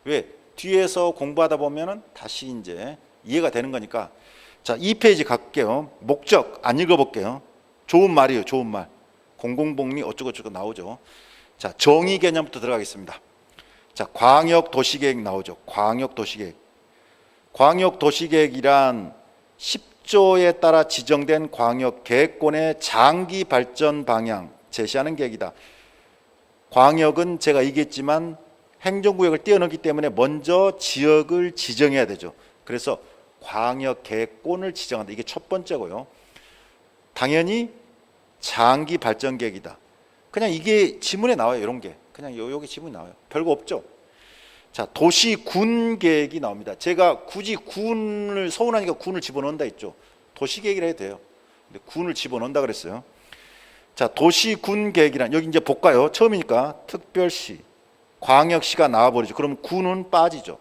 Speaker 1: 왜? 뒤에서 공부하다 보면은 다시 이제 이해가 되는 거니까. 자, 2페이지 갈게요. 목적 안 읽어볼게요. 좋은 말이에요. 좋은 말. 공공복리 어쩌고저쩌고 나오죠. 자, 정의 개념부터 들어가겠습니다. 자, 광역도시계획 나오죠. 광역도시계획. 광역도시계획이란 10조에 따라 지정된 광역계획권의 장기 발전 방향 제시하는 계획이다. 광역은 제가 얘기했지만 행정구역을 뛰어넘기 때문에 먼저 지역을 지정해야 되죠. 그래서 광역계획권을 지정한다. 이게 첫 번째고요. 당연히 장기 발전 계획이다. 그냥 이게 지문에 나와요. 이런 게 그냥 여기 지문이 나와요. 별거 없죠. 자, 도시군 계획이 나옵니다. 제가 굳이 군을 서운하니까 군을 집어넣는다 했죠. 도시계획이라 해도 돼요. 근데 군을 집어넣는다 그랬어요. 자, 도시군 계획이란 여기 이제 볼까요? 처음이니까 특별시, 광역시가 나와버리죠. 그러면 군은 빠지죠.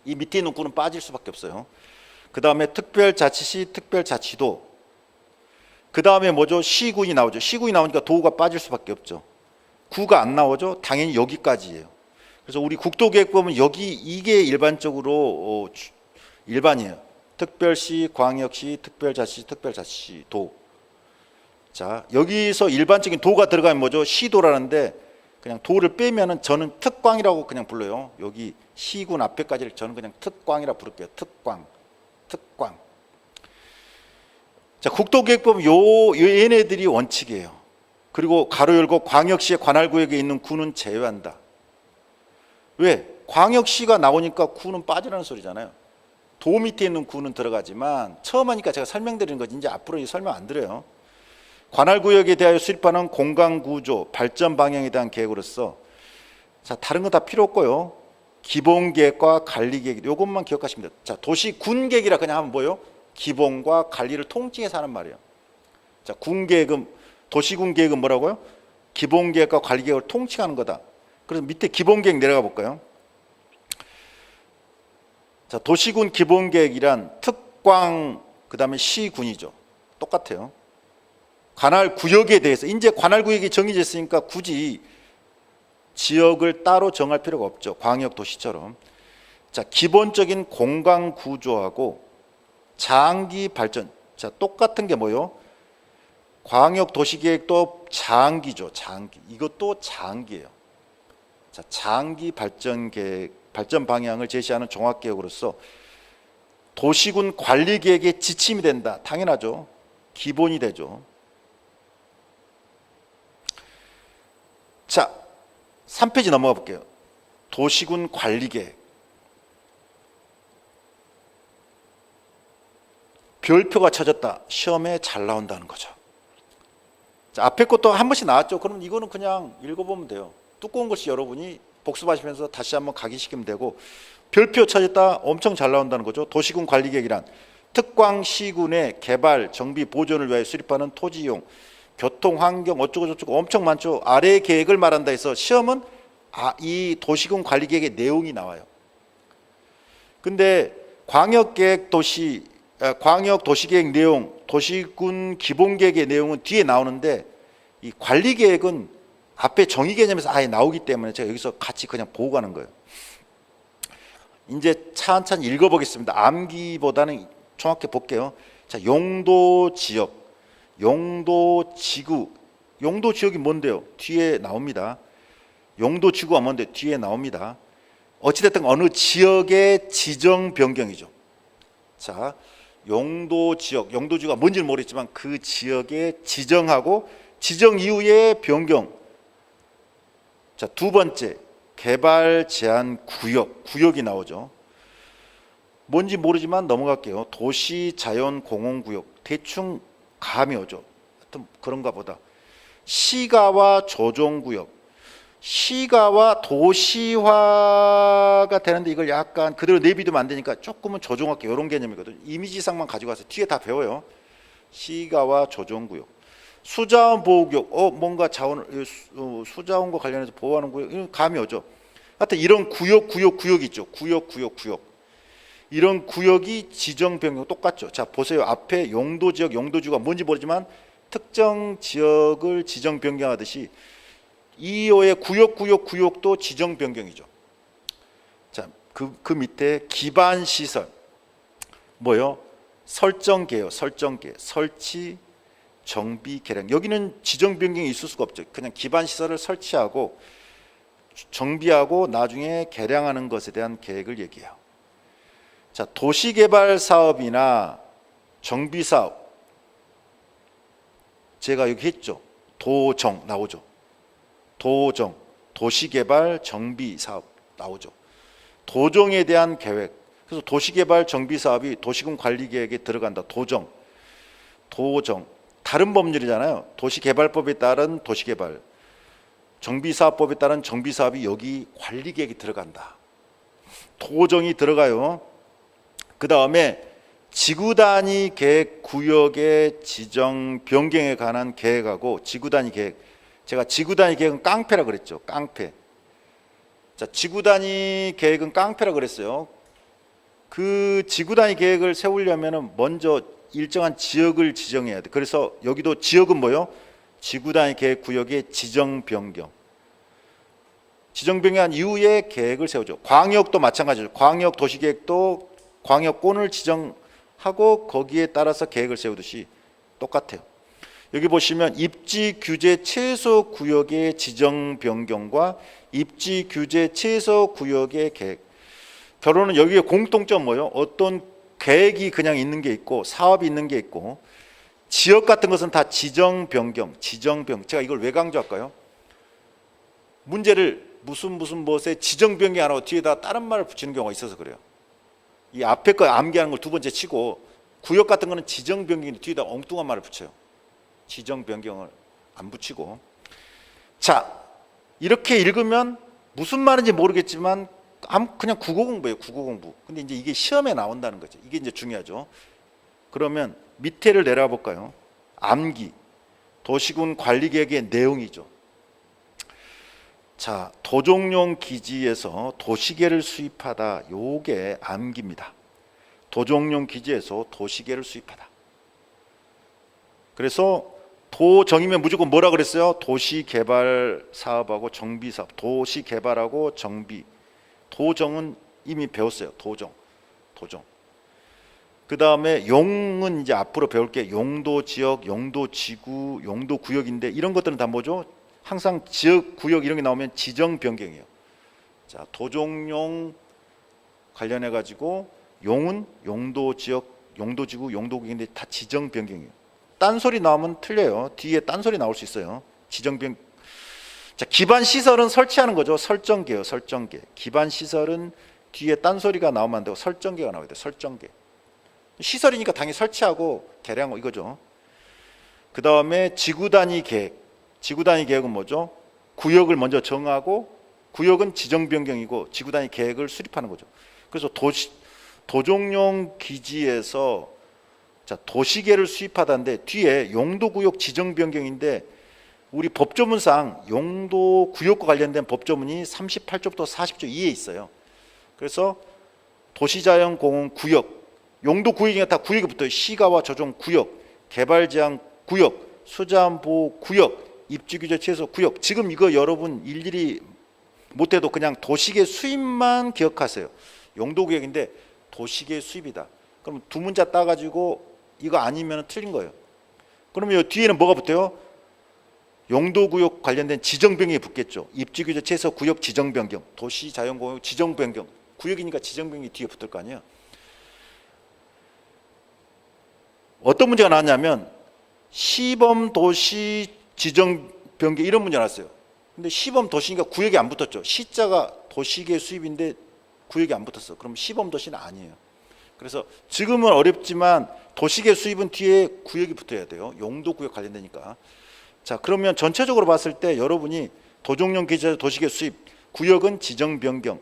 Speaker 1: 이 밑에 있는 군은 빠질 수밖에 없어요. 그 다음에 특별자치시, 특별자치도. 그 다음에 뭐죠? 시군이 나오죠. 시군이 나오니까 도가 빠질 수밖에 없죠. 구가 안 나오죠. 당연히 여기까지예요. 그래서 우리 국도계획 보면 여기 이게 일반적으로 일반이에요. 특별시, 광역시, 특별자치, 특별자치, 도. 자, 여기서 일반적인 도가 들어가면 뭐죠? 시도라는데 그냥 도를 빼면은 저는 특광이라고 그냥 불러요. 여기 시군 앞에까지를 저는 그냥 특광이라 부를게요. 특광. 자, 국도계획법 얘네들이 원칙이에요. 그리고 가로 열고 광역시의 관할구역에 있는 구는 제외한다. 왜? 광역시가 나오니까 구는 빠지라는 소리잖아요. 도 밑에 있는 구는 들어가지만 처음 하니까 제가 설명드리는 거지 이제 앞으로 설명 안 드려요. 관할구역에 대하여 수립하는 공간구조, 발전 방향에 대한 계획으로서 자, 다른 거 다 필요 없고요. 기본계획과 관리계획 이것만 기억하시면 돼요. 자, 도시군계획이라 그냥 하면 뭐예요? 기본과 관리를 통칭해서 하는 말이에요. 자, 군계획은 도시군계획은 뭐라고요? 기본계획과 관리계획을 통칭하는 거다. 그래서 밑에 기본계획 내려가 볼까요? 자, 도시군 기본계획이란 특광 그다음에 시군이죠. 똑같아요. 관할구역에 대해서 이제 관할구역이 정해져 있으니까 굳이 지역을 따로 정할 필요가 없죠. 광역도시처럼. 자, 기본적인 공간 구조하고 장기 발전. 자, 똑같은 게 뭐요? 광역도시계획도 장기죠. 장기. 이것도 장기예요. 자, 장기 발전 계획, 발전 방향을 제시하는 종합계획으로서 도시군 관리계획의 지침이 된다. 당연하죠. 기본이 되죠. 자, 3페이지 넘어가 볼게요. 도시군 관리계획. 별표가 쳐졌다. 시험에 잘 나온다는 거죠. 자, 앞에 것도 한 번씩 나왔죠. 그럼 이거는 그냥 읽어보면 돼요. 두꺼운 글씨 여러분이 복습하시면서 다시 한번 각인시키면 되고, 별표 쳐졌다. 엄청 잘 나온다는 거죠. 도시군 관리계획이란 특광시군의 개발, 정비, 보존을 위하여 수립하는 토지 이용, 교통, 환경 어쩌고 저쩌고 엄청 많죠. 아래 계획을 말한다 해서 시험은 이 도시군 관리계획의 내용이 나와요. 근데 광역계획 광역 도시계획 내용, 도시군 기본계획의 내용은 뒤에 나오는데 이 관리계획은 앞에 정의 개념에서 아예 나오기 때문에 제가 여기서 같이 그냥 보고 가는 거예요. 이제 차근차근 읽어보겠습니다. 암기보다는 정확히 볼게요. 자, 용도 지역, 용도 지구, 용도 지역이 뭔데요? 뒤에 나옵니다. 용도 지구가 뭔데? 뒤에 나옵니다. 어찌됐든 어느 지역의 지정 변경이죠. 자, 용도 지역, 용도 지구가 뭔지는 모르겠지만 그 지역에 지정하고 지정 이후의 변경. 자, 두 번째, 개발 제한 구역, 구역이 나오죠. 뭔지 모르지만 넘어갈게요. 도시 자연 공원 구역, 대충 감이 오죠. 하여튼 그런가 보다. 시가와 조정구역, 시가와 도시화가 되는데 이걸 약간 그대로 내비두면 안 되니까 조금은 조정할게요. 이런 개념이거든요. 이미지상만 가지고 가서 뒤에 다 배워요. 시가와 조정구역, 수자원 보호구역, 뭔가 수자원과 관련해서 보호하는 구역, 이런 감이 오죠. 하여튼 이런 구역 있죠. 구역. 이런 구역이 지정 변경 똑같죠. 자, 보세요. 앞에 용도지역, 용도지구가 뭔지 모르지만 특정 지역을 지정 변경하듯이 이호의 구역도 지정 변경이죠. 자, 그 밑에 기반 시설 뭐요? 설정계요. 설치, 정비, 개량. 여기는 지정 변경이 있을 수가 없죠. 그냥 기반 시설을 설치하고 정비하고 나중에 개량하는 것에 대한 계획을 얘기해요. 자, 도시개발 사업이나 정비 사업, 제가 여기 했죠. 도정 나오죠. 도정, 도시개발 정비 사업 나오죠. 도정에 대한 계획. 그래서 도시개발 정비 사업이 도시군 관리계획에 들어간다. 도정. 다른 법률이잖아요. 도시개발법에 따른 도시개발, 정비사업법에 따른 정비사업이 여기 관리계획에 들어간다. 도정이 들어가요. 그 다음에 지구단위 계획 구역의 지정 변경에 관한 계획하고 지구단위 계획, 제가 지구단위 계획은 깡패라 그랬죠. 깡패. 자, 지구단위 계획은 깡패라 그랬어요. 그 지구단위 계획을 세우려면 먼저 일정한 지역을 지정해야 돼. 그래서 여기도 지역은 뭐요? 지구단위 계획 구역의 지정 변경. 지정 변경한 이후에 계획을 세우죠. 광역도 마찬가지죠. 광역 도시계획도 광역권을 지정하고 거기에 따라서 계획을 세우듯이 똑같아요. 여기 보시면 입지 규제 최소 구역의 지정 변경과 입지 규제 최소 구역의 계획. 결론은 여기에 공통점 뭐예요? 어떤 계획이 그냥 있는 게 있고 사업이 있는 게 있고 지역 같은 것은 다 지정 변경. 제가 이걸 왜 강조할까요? 문제를 무슨 무엇에 지정 변경 안 하고 뒤에다 다른 말을 붙이는 경우가 있어서 그래요. 이 앞에 거 암기하는 걸 두 번째 치고 구역 같은 거는 지정 변경인데 뒤에다 엉뚱한 말을 붙여요. 지정 변경을 안 붙이고. 자, 이렇게 읽으면 무슨 말인지 모르겠지만 그냥 국어 공부예요. 국어 공부. 근데 이제 이게 시험에 나온다는 거죠. 이게 이제 중요하죠. 그러면 밑에를 내려가 볼까요? 암기. 도시군 관리 계획의 내용이죠. 자, 도종용 기지에서 도시계를 수립하다. 요게 암기입니다. 도종용 기지에서 도시계를 수립하다. 그래서 도정이면 무조건 뭐라 그랬어요? 도시개발 사업하고 정비사업. 도시개발하고 정비. 도정은 이미 배웠어요. 도정. 그 다음에 용은 이제 앞으로 배울 게 용도 지역, 용도 지구, 용도 구역인데 이런 것들은 다 뭐죠? 항상 지역, 구역 이런 게 나오면 지정 변경이에요. 자, 도종용 관련해 가지고 용은 용도 지역, 용도 지구, 용도 구역인데 다 지정 변경이에요. 딴소리 나오면 틀려요. 뒤에 딴소리 나올 수 있어요. 지정 변경. 자, 기반 시설은 설치하는 거죠. 설정계요. 설정계. 기반 시설은 뒤에 딴소리가 나오면 안 되고 설정계가 나와야 돼요. 설정계. 시설이니까 당연히 설치하고 개량하고 이거죠. 그 다음에 지구 단위 계획. 지구 단위 계획은 뭐죠? 구역을 먼저 정하고 구역은 지정 변경이고 지구 단위 계획을 수립하는 거죠. 그래서 도종용 기지에서 자, 도시계를 수립하다는데 뒤에 용도구역 지정 변경인데 우리 법조문상 용도구역과 관련된 법조문이 38조부터 40조 2에 있어요. 그래서 도시자연공원 구역, 용도구역이 다 구역이 붙어요. 시가와 조정 구역, 개발제한 구역, 수자원보호 구역, 입지규제 최소 구역. 지금 이거 여러분 일일이 못해도 그냥 도시계 수입만 기억하세요. 용도구역인데 도시계 수입이다. 그럼 두 문자 따가지고 이거 아니면 틀린 거예요. 그러면 이 뒤에는 뭐가 붙어요? 용도구역 관련된 지정변경이 붙겠죠. 입지규제 최소 구역 지정변경, 도시자연공원 지정변경. 구역이니까 지정변경이 뒤에 붙을 거 아니에요. 어떤 문제가 나왔냐면 시범도시 지정변경 이런 문제가 나왔어요. 근데 시범도시니까 구역이 안 붙었죠. 시자가 도시계 수입인데 구역이 안 붙었어. 그럼 시범도시는 아니에요. 그래서 지금은 어렵지만 도시계 수입은 뒤에 구역이 붙어야 돼요. 용도구역 관련되니까. 자, 그러면 전체적으로 봤을 때 여러분이 도종용 기지에서 도시계 수입, 구역은 지정 변경,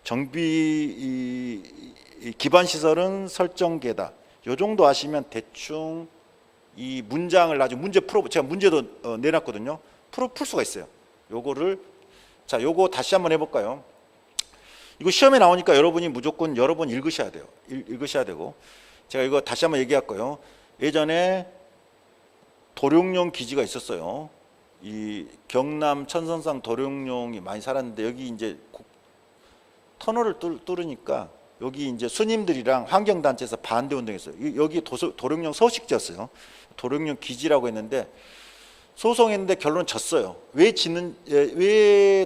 Speaker 1: 정비 기반 시설은 설정계다. 요 정도 하시면 대충 이 문장을 나중에 문제 제가 문제도 내놨거든요. 풀 수가 있어요. 요거를 자, 요거 다시 한번 해볼까요? 이거 시험에 나오니까 여러분이 무조건 여러 번 읽으셔야 돼요. 읽으셔야 되고. 제가 이거 다시 한번 얘기할 거예요. 예전에 도룡뇽 기지가 있었어요. 이 경남 천선상 도룡뇽이 많이 살았는데 여기 이제 터널을 뚫으니까 여기 이제 스님들이랑 환경단체에서 반대 운동했어요. 여기 도룡뇽 서식지였어요. 도룡뇽 기지라고 했는데 소송했는데 결론은 졌어요. 왜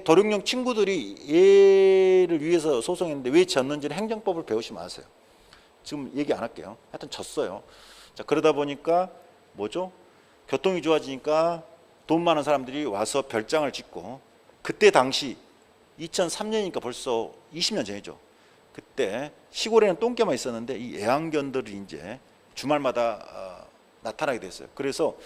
Speaker 1: 도룡뇽 친구들이 얘를 위해서 소송했는데 왜 졌는지는 행정법을 배우시면 아세요. 지금 얘기 안 할게요. 하여튼 졌어요. 자, 그러다 보니까 뭐죠? 교통이 좋아지니까 돈 많은 사람들이 와서 별장을 짓고 그때 당시 2003년이니까 벌써 20년 전이죠. 그때 시골에는 똥개만 있었는데 이 애완견들이 이제 주말마다 나타나게 됐어요. 그래서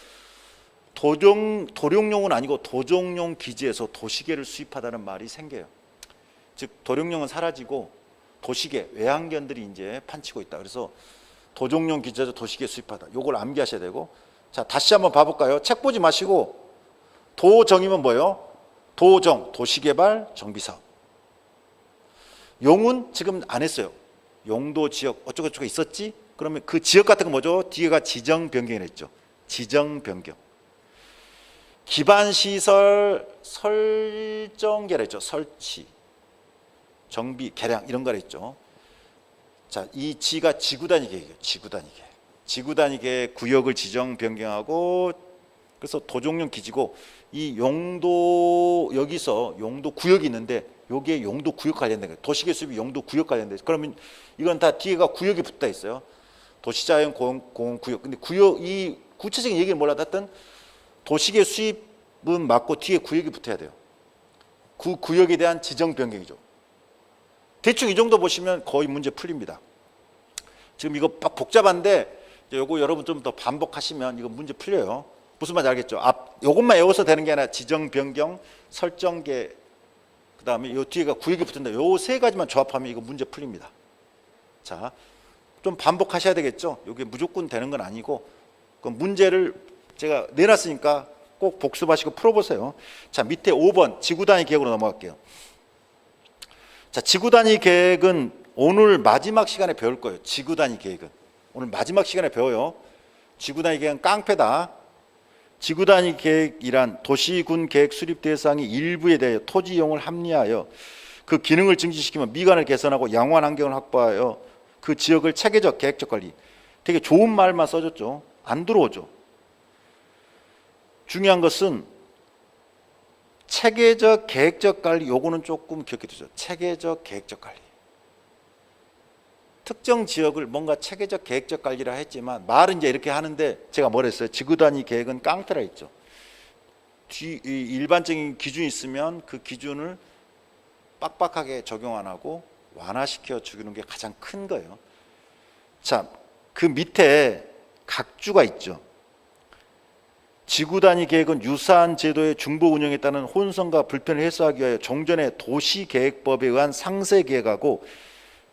Speaker 1: 도룡뇽은 아니고 도종용 기지에서 도시계를 수입하다는 말이 생겨요. 즉 도룡뇽은 사라지고 도시계, 외환견들이 이제 판치고 있다. 그래서 도종용 기지에서 도시계 수입하다. 요걸 암기하셔야 되고. 자, 다시 한번 봐볼까요? 책 보지 마시고 도정이면 뭐예요? 도정, 도시개발, 정비사업. 용은 지금 안 했어요. 용도 지역 어쩌고저쩌고 있었지? 그러면 그 지역 같은 거 뭐죠? 뒤에가 지정 변경을 했죠. 지정 변경. 기반시설 설정계라 했죠. 설치, 정비, 개량 이런 거라 했죠. 자, 이 지가 지구단위 계획이에요. 지구단위 계획. 지구단위 계획 구역을 지정 변경하고, 그래서 도종용 기지고, 이 용도, 여기서 용도 구역이 있는데 여기에 용도 구역 관련된 거예요. 도시계 수입이 용도 구역 관련된 거예요. 그러면 이건 다 뒤에가 구역이 붙어 있어요. 도시자연 공원 구역. 근데 구역, 이 구체적인 얘기를 몰라도 하여튼 도시계 수입은 맞고 뒤에 구역이 붙어야 돼요. 그 구역에 대한 지정 변경이죠. 대충 이 정도 보시면 거의 문제 풀립니다. 지금 이거 막 복잡한데 요거 여러분 좀 더 반복하시면 이거 문제 풀려요. 무슨 말인지 알겠죠? 요것만 외워서 되는 게 아니라 지정 변경, 설정계, 그다음에 요 뒤에가 구역이 붙는다. 요 세 가지만 조합하면 이거 문제 풀립니다. 자, 좀 반복하셔야 되겠죠? 이게 무조건 되는 건 아니고, 그 문제를 제가 내놨으니까 꼭 복습하시고 풀어보세요. 자, 밑에 5번 지구단위 계획으로 넘어갈게요. 자, 지구단위 계획은 오늘 마지막 시간에 배울 거예요. 지구단위 계획은 오늘 마지막 시간에 배워요. 지구단위 계획은 깡패다. 지구단위 계획이란 도시군 계획 수립 대상이 일부에 대해 토지 이용을 합리하여 그 기능을 증진시키며 미관을 개선하고 양호한 환경을 확보하여 그 지역을 체계적 계획적 관리. 되게 좋은 말만 써줬죠. 안 들어오죠. 중요한 것은 체계적 계획적 관리. 요거는 조금 기억해 두죠. 체계적 계획적 관리. 특정 지역을 뭔가 체계적 계획적 관리라 했지만 말은 이제 이렇게 하는데 제가 뭐라 했어요? 지구단위 계획은 깡패라 했죠. 일반적인 기준이 있으면 그 기준을 빡빡하게 적용 안 하고 완화시켜 주는 게 가장 큰 거예요. 자, 그 밑에 각주가 있죠. 지구단위 계획은 유사한 제도의 중보 운영에 따른 혼선과 불편을 해소하기 위하여 종전의 도시계획법에 의한 상세계획하고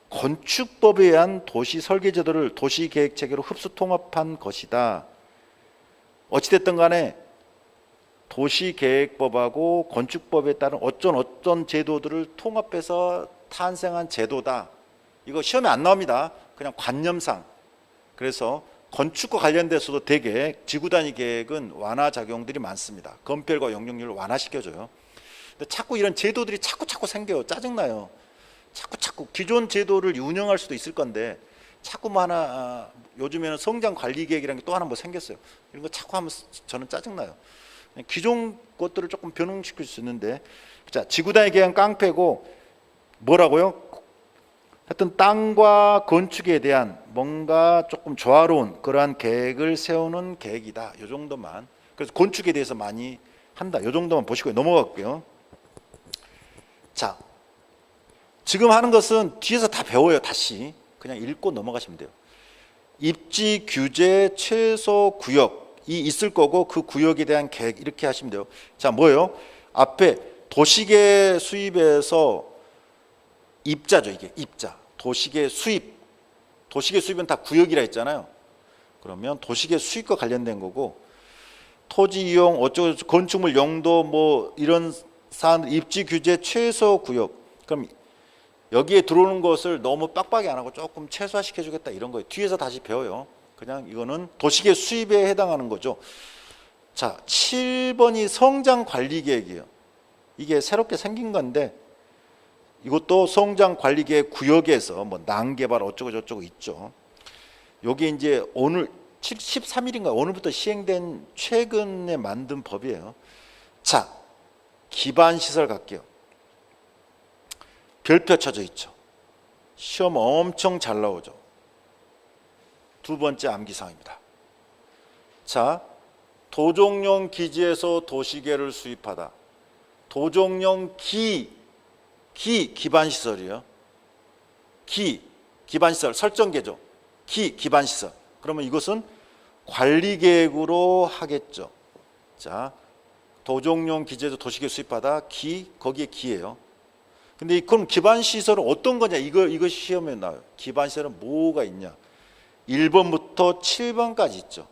Speaker 1: 건축법에 의한 도시 설계 제도를 도시계획 체계로 흡수 통합한 것이다. 어찌됐든 간에 도시계획법하고 건축법에 따른 어떤 제도들을 통합해서 탄생한 제도다. 이거 시험에 안 나옵니다. 그냥 관념상. 그래서 건축과 관련돼서도 되게 지구단위 계획은 완화 작용들이 많습니다. 건폐율과 용적률을 완화시켜줘요. 근데 자꾸 이런 제도들이 자꾸 생겨요. 짜증나요. 자꾸 기존 제도를 운영할 수도 있을 건데 자꾸 뭐 하나 요즘에는 성장 관리 계획이라는 게 또 하나 뭐 생겼어요. 이런 거 자꾸 하면 저는 짜증나요. 기존 것들을 조금 변형시킬 수 있는데, 자, 지구단위 계획은 깡패고 뭐라고요? 하여튼 땅과 건축에 대한 뭔가 조금 조화로운 그러한 계획을 세우는 계획이다. 이 정도만. 그래서 건축에 대해서 많이 한다. 이 정도만 보시고 넘어갈게요. 자, 지금 하는 것은 뒤에서 다 배워요. 다시 그냥 읽고 넘어가시면 돼요. 입지 규제 최소 구역이 있을 거고 그 구역에 대한 계획 이렇게 하시면 돼요. 자, 뭐예요? 앞에 도시계 수입에서 입자죠. 이게 입자. 도시계 수입. 도시계 수입은 다 구역이라 했잖아요. 그러면 도시계 수입과 관련된 거고, 토지 이용 어쩌고 건축물 용도 뭐 이런 사안 입지 규제 최소 구역. 그럼 여기에 들어오는 것을 너무 빡빡이 안 하고 조금 최소화시켜 주겠다 이런 거예요. 뒤에서 다시 배워요. 그냥 이거는 도시계 수입에 해당하는 거죠. 자, 7번이 성장 관리 계획이에요. 이게 새롭게 생긴 건데 이것도 성장 관리 계획 구역에서 뭐 난개발 어쩌고 저쩌고 있죠. 여기 이제 오늘 13일인가 오늘부터 시행된 최근에 만든 법이에요. 자, 기반 시설 갈게요. 별표 쳐져 있죠. 시험 엄청 잘 나오죠. 두 번째 암기사항입니다. 자, 도종용 기지에서 도시계를 수입하다. 도종용 기반시설이에요. 기반시설 설정계죠. 기반시설. 그러면 이것은 관리계획으로 하겠죠. 자, 도종용 기지에서 도시계 수입하다. 거기에 기예요. 근데 그럼 기반시설은 어떤 거냐? 이거 시험에 나와요. 기반시설은 뭐가 있냐? 1번부터 7번까지 있죠.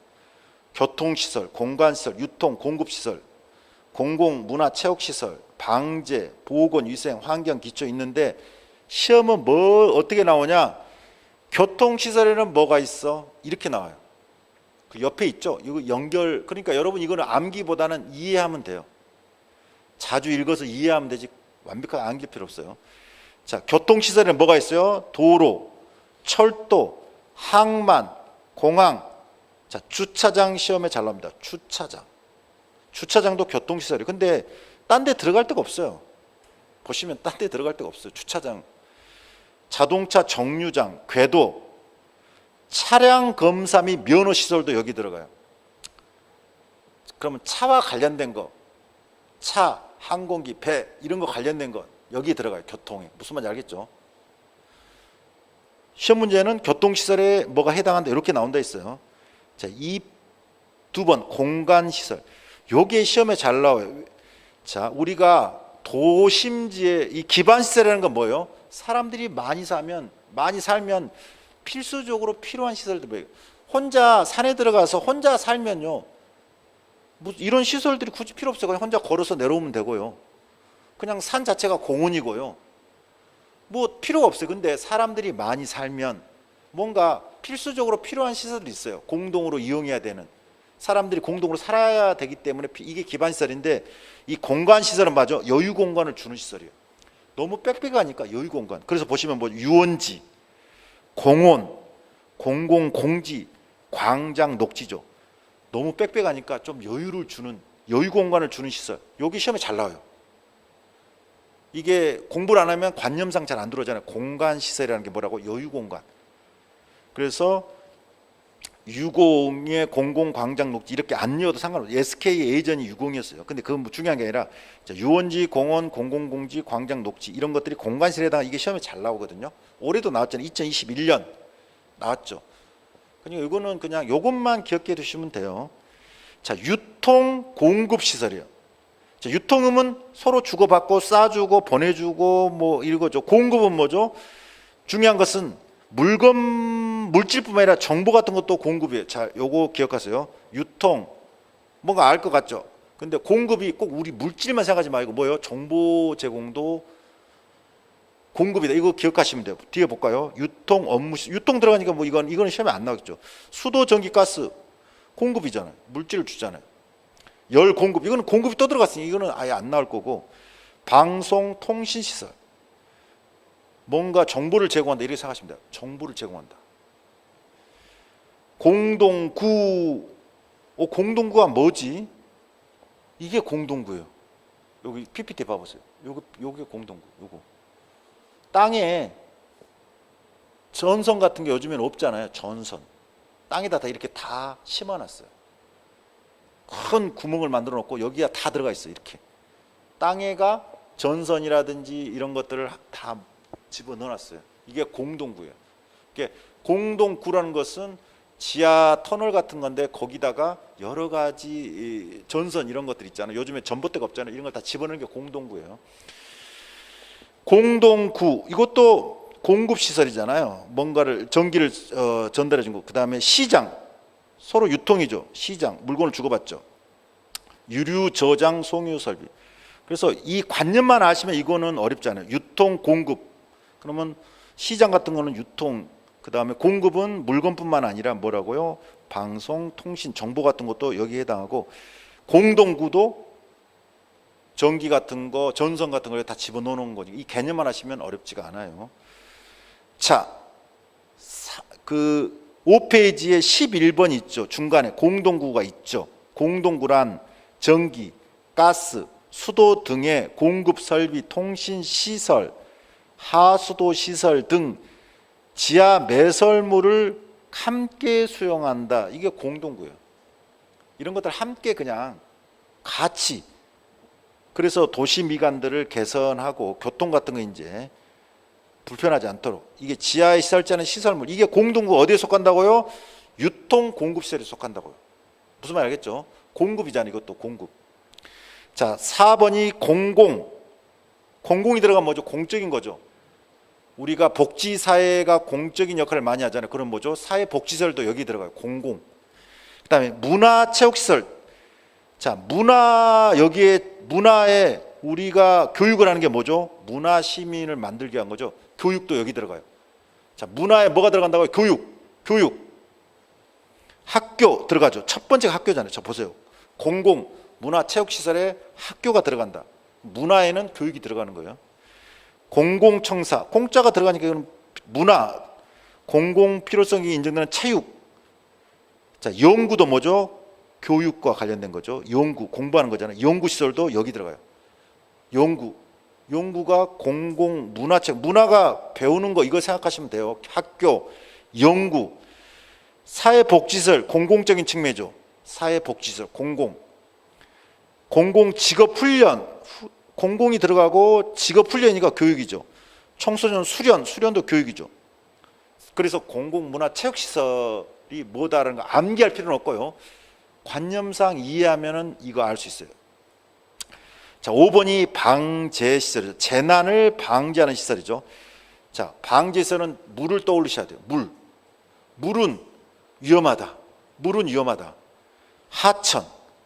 Speaker 1: 교통시설, 공간시설, 유통, 공급시설, 공공, 문화, 체육시설, 방제, 보건, 위생, 환경, 기초 있는데 시험은 뭐 어떻게 나오냐? 교통시설에는 뭐가 있어? 이렇게 나와요. 그 옆에 있죠. 이거 연결, 그러니까 여러분 이거는 암기보다는 이해하면 돼요. 자주 읽어서 이해하면 되지 완벽하게 암길 필요 없어요. 자, 교통시설에는 뭐가 있어요? 도로, 철도, 항만, 공항. 자, 주차장 시험에 잘 나옵니다. 주차장. 주차장도 교통시설이에요. 근데 딴 데 들어갈 데가 없어요. 보시면 딴 데 들어갈 데가 없어요. 주차장. 자동차 정류장, 궤도, 차량 검사 및 면허 시설도 여기 들어가요. 그러면 차와 관련된 거, 차, 항공기, 배 이런 거 관련된 거 여기 들어가요. 교통에. 무슨 말인지 알겠죠? 시험 문제는 교통시설에 뭐가 해당한다 이렇게 나온다 있어요. 자, 이 두 번 공간시설. 요게 시험에 잘 나와요. 자, 우리가 도심지에 이 기반시설이라는 건 뭐예요? 사람들이 많이 살면 필수적으로 필요한 시설들 뭐예요? 혼자 산에 들어가서 혼자 살면요, 뭐 이런 시설들이 굳이 필요 없어요. 그냥 혼자 걸어서 내려오면 되고요. 그냥 산 자체가 공원이고요. 뭐 필요가 없어요. 근데 사람들이 많이 살면 뭔가 필수적으로 필요한 시설들이 있어요. 공동으로 이용해야 되는. 사람들이 공동으로 살아야 되기 때문에 이게 기반시설인데, 이 공간시설은 맞아. 여유 공간을 주는 시설이에요. 너무 빽빽하니까 여유 공간. 그래서 보시면 뭐 유원지, 공원, 공공공지, 광장, 녹지죠. 너무 빽빽하니까 좀 여유를 주는, 여유 공간을 주는 시설. 여기 시험에 잘 나와요. 이게 공부를 안 하면 관념상 잘 안 들어오잖아요. 공간시설이라는 게 뭐라고? 여유 공간. 그래서 유공의 공공광장 녹지 이렇게 안 넣어도 상관없어요. SK 예전이 유공이었어요. 근데 그건 뭐 중요한 게 아니라 유원지, 공원, 공공공지, 광장 녹지 이런 것들이 공간시설에 해당. 이게 시험에 잘 나오거든요. 올해도 나왔잖아요. 2021년 나왔죠. 그러니까 이거는 그냥 이것만 기억해 두시면 돼요. 자, 유통 공급 시설이에요. 자, 유통음은 서로 주고받고 싸주고 보내주고 뭐 이거죠. 공급은 뭐죠? 중요한 것은 물질뿐만 아니라 정보 같은 것도 공급이에요. 자, 요거 기억하세요. 유통 뭔가 알 것 같죠? 근데 공급이 꼭 우리 물질만 생각하지 말고 뭐예요? 정보 제공도 공급이다. 이거 기억하시면 돼요. 뒤에 볼까요? 유통 업무, 유통 들어가니까 뭐 이거는 시험에 안 나오겠죠. 수도, 전기, 가스 공급이잖아요. 물질을 주잖아요. 열 공급, 이거는 공급이 또 들어갔으니 이거는 아예 안 나올 거고. 방송, 통신 시설, 뭔가 정보를 제공한다 이렇게 생각하시면 돼요. 정보를 제공한다. 공동구, 공동구가 뭐지? 이게 공동구예요. 여기 PPT 봐보세요. 요게 공동구. 요거 땅에 전선 같은 게 요즘에는 없잖아요. 전선 땅에다 다 이렇게 다 심어놨어요. 큰 구멍을 만들어 놓고 여기가 다 들어가 있어요. 이렇게 땅에가 전선이라든지 이런 것들을 다 집어넣어놨어요. 이게 공동구예요. 이게 공동구라는 것은 지하 터널 같은 건데 거기다가 여러 가지 전선 이런 것들 있잖아요. 요즘에 전봇대가 없잖아요. 이런 걸 다 집어넣는 게 공동구예요. 공동구 이것도 공급시설이잖아요. 뭔가를 전기를 전달해 준 거. 그 다음에 시장, 서로 유통이죠. 시장, 물건을 주고받죠. 유류, 저장, 송유 설비. 그래서 이 관념만 아시면 이거는 어렵지 않아요. 유통, 공급. 그러면 시장 같은 거는 유통, 그 다음에 공급은 물건뿐만 아니라 뭐라고요? 방송, 통신, 정보 같은 것도 여기에 해당하고, 공동구도 전기 같은 거, 전선 같은 걸 다 집어넣는 거죠. 이 개념만 하시면 어렵지가 않아요. 자, 그 5페이지에 11번 있죠. 중간에 공동구가 있죠. 공동구란 전기, 가스, 수도 등의 공급 설비, 통신 시설, 하수도 시설 등 지하 매설물을 함께 수용한다. 이게 공동구예요. 이런 것들 함께 그냥 같이. 그래서 도시 미관들을 개선하고 교통 같은 거 이제 불편하지 않도록. 이게 지하에 시설자는 시설물. 이게 공동구 어디에 속한다고요? 유통 공급시설에 속한다고요. 무슨 말 알겠죠? 공급이잖아요. 이것도 공급. 자, 4번이 공공. 공공이 들어가면 뭐죠? 공적인 거죠. 우리가 복지사회가 공적인 역할을 많이 하잖아요. 그럼 뭐죠? 사회복지시설도 여기 들어가요. 공공. 그 다음에 문화체육시설. 자, 여기에 문화에 우리가 교육을 하는 게 뭐죠? 문화시민을 만들게 한 거죠. 교육도 여기 들어가요. 자, 문화에 뭐가 들어간다고요? 교육. 학교 들어가죠. 첫 번째가 학교잖아요. 저 보세요. 공공 문화체육시설에 학교가 들어간다. 문화에는 교육이 들어가는 거예요. 공공청사, 공짜가 들어가니까 이건 문화, 공공 필요성이 인정되는 체육. 자, 연구도 뭐죠? 교육과 관련된 거죠. 연구, 공부하는 거잖아요. 연구시설도 여기 들어가요. 연구가 공공 문화책, 문화가 배우는 거 이거 생각하시면 돼요. 학교, 연구, 사회복지시설, 공공적인 측면이죠. 사회복지시설, 공공 직업훈련, 공공이 들어가고 직업훈련이니까 교육이죠. 청소년 수련도 교육이죠. 그래서 공공문화체육시설이 뭐다라는 거 암기할 필요는 없고요. 관념상 이해하면 이거 알 수 있어요. 자, 5번이 방제시설이죠. 재난을 방지하는 시설이죠. 자, 방제시설은 물을 떠올리셔야 돼요. 물은 위험하다. 하천,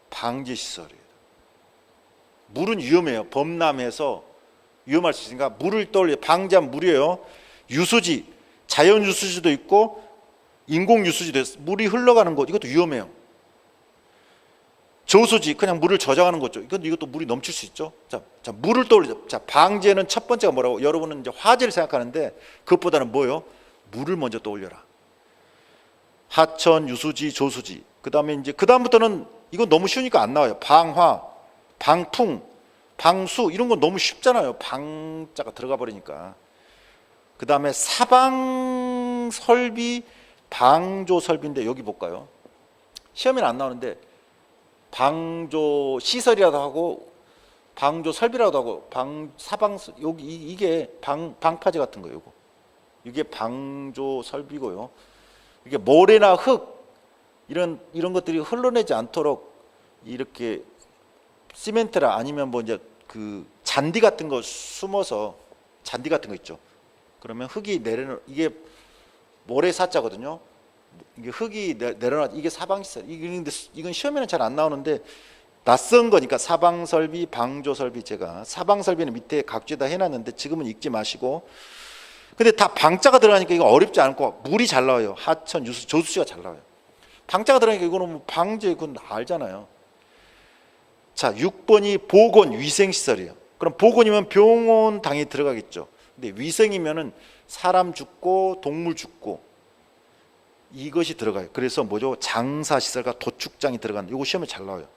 Speaker 1: 방제시설이에요. 물은 위험해요. 범람해서 위험할 수 있으니까 물을 떠올려 방지하면 물이에요. 유수지, 자연 유수지도 있고 인공 유수지도 있어요. 물이 흘러가는 곳, 이것도 위험해요. 저수지, 그냥 물을 저장하는 거죠. 이것도 물이 넘칠 수 있죠. 자, 물을 떠올리죠. 자, 방제는 첫 번째가 뭐라고? 여러분은 이제 화재를 생각하는데 그것보다는 뭐예요? 물을 먼저 떠올려라. 하천, 유수지, 저수지. 그다음부터는 이건 너무 쉬우니까 안 나와요. 방화, 방풍, 방수 이런 건 너무 쉽잖아요. 방자가 들어가 버리니까. 그다음에 사방 설비, 방조 설비인데 여기 볼까요? 시험에는 안 나오는데 방조 시설이라도 하고 방조 설비라도 하고 사방 여기 이게 방파제 같은 거예요. 이게 방조 설비고요. 이게 모래나 흙 이런 것들이 흘러내지 않도록 이렇게 시멘트라 아니면 뭐 이제 그 잔디 같은 거 숨어서 잔디 같은 거 있죠. 그러면 흙이 이게 모래 사자거든요. 이게 흙이 내려놔 이게 사방시설. 이건 시험에는 잘 안 나오는데 낯선 거니까 사방설비, 방조설비 제가 사방설비는 밑에 각주에다 해놨는데 지금은 읽지 마시고. 근데 다 방자가 들어가니까 이거 어렵지 않고 물이 잘 나와요. 하천, 유수, 저수지가 잘 나와요. 방자가 들어가니까 이거는 뭐 방제 이건 알잖아요. 자, 6번이 보건위생시설이에요. 그럼 보건이면 병원 당연히 들어가겠죠. 근데 위생이면은 사람 죽고 동물 죽고 이것이 들어가요. 그래서 뭐죠? 장사시설과 도축장이 들어가는 이거 시험에 잘 나와요.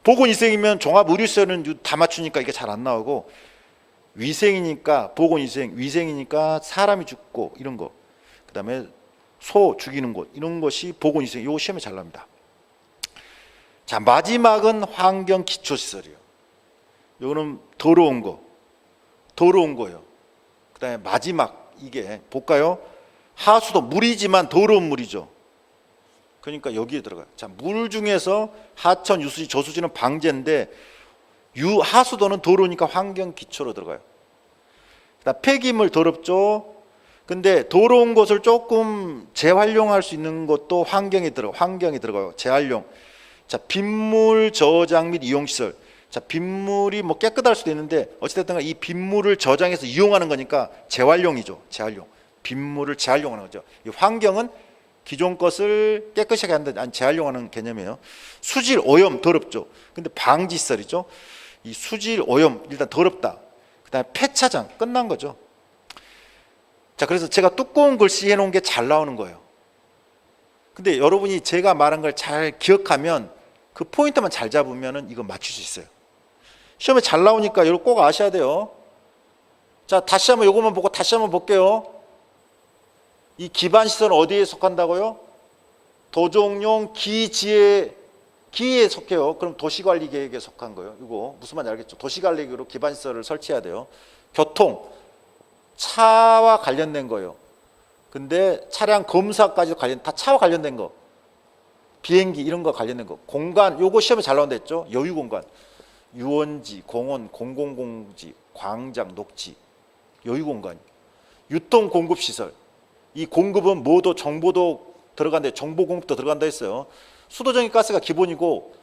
Speaker 1: 보건위생이면 종합의료시설은 다 맞추니까 이게 잘 안 나오고 위생이니까 위생이니까 사람이 죽고 이런 거 그다음에 소 죽이는 곳 이런 것이 보건위생 이거 시험에 잘 나옵니다. 자, 마지막은 환경기초시설이에요. 이거는 더러운 거예요. 그 다음에 마지막 이게 볼까요? 하수도 물이지만 더러운 물이죠. 그러니까 여기에 들어가요. 자, 물 중에서 하천, 유수지, 저수지는 방제인데 하수도는 더러우니까 환경기초로 들어가요. 그다음 폐기물 더럽죠. 근데 더러운 것을 조금 재활용할 수 있는 것도 환경에 들어가요. 재활용. 자, 빗물 저장 및 이용 시설. 자, 빗물이 뭐 깨끗할 수도 있는데 어찌됐든 이 빗물을 저장해서 이용하는 거니까 재활용이죠. 재활용. 빗물을 재활용하는 거죠. 이 환경은 기존 것을 깨끗하게 한다, 아니 재활용하는 개념이에요. 수질 오염 더럽죠. 근데 방지 시설이죠. 이 수질 오염 일단 더럽다. 그다음에 폐차장 끝난 거죠. 자, 그래서 제가 두꺼운 글씨 해놓은 게 잘 나오는 거예요. 근데 여러분이 제가 말한 걸 잘 기억하면 그 포인트만 잘 잡으면 이거 맞출 수 있어요. 시험에 잘 나오니까 이거 꼭 아셔야 돼요. 자, 다시 한번 이것만 보고 다시 한번 볼게요. 이 기반시설은 어디에 속한다고요? 도종용 기지에 속해요. 그럼 도시관리계획에 속한 거예요. 이거 무슨 말인지 알겠죠? 도시관리계획으로 기반시설을 설치해야 돼요. 교통, 차와 관련된 거예요. 근데 차량 검사까지 다 차와 관련된 거. 비행기 이런 거 관련된 거. 공간, 요거 시험에 잘 나온다 했죠? 여유공간. 유원지, 공원, 공공공지, 광장, 녹지. 여유공간. 유통공급시설. 이 공급은 뭐도 정보도 들어간다, 정보공급도 들어간다 했어요. 수도전기 가스가 기본이고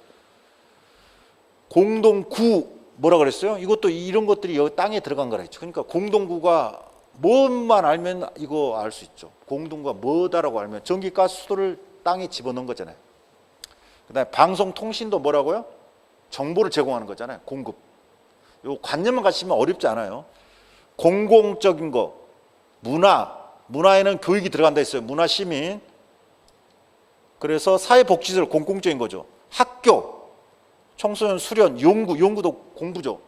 Speaker 1: 공동구 뭐라 그랬어요? 이것도 이런 것들이 여기 땅에 들어간 거라 했죠. 그러니까 공동구가 뭐만 알면 이거 알 수 있죠. 공동구가 뭐다라고 알면 전기 가스 수도를 땅에 집어넣은 거잖아요. 그다음에 방송통신도 뭐라고요? 정보를 제공하는 거잖아요. 공급. 요 관념만 가지시면 어렵지 않아요. 공공적인 거, 문화에는 교육이 들어간다 했어요. 문화 시민. 그래서 사회복지시설 공공적인 거죠. 학교, 청소년 수련, 연구도 공부죠.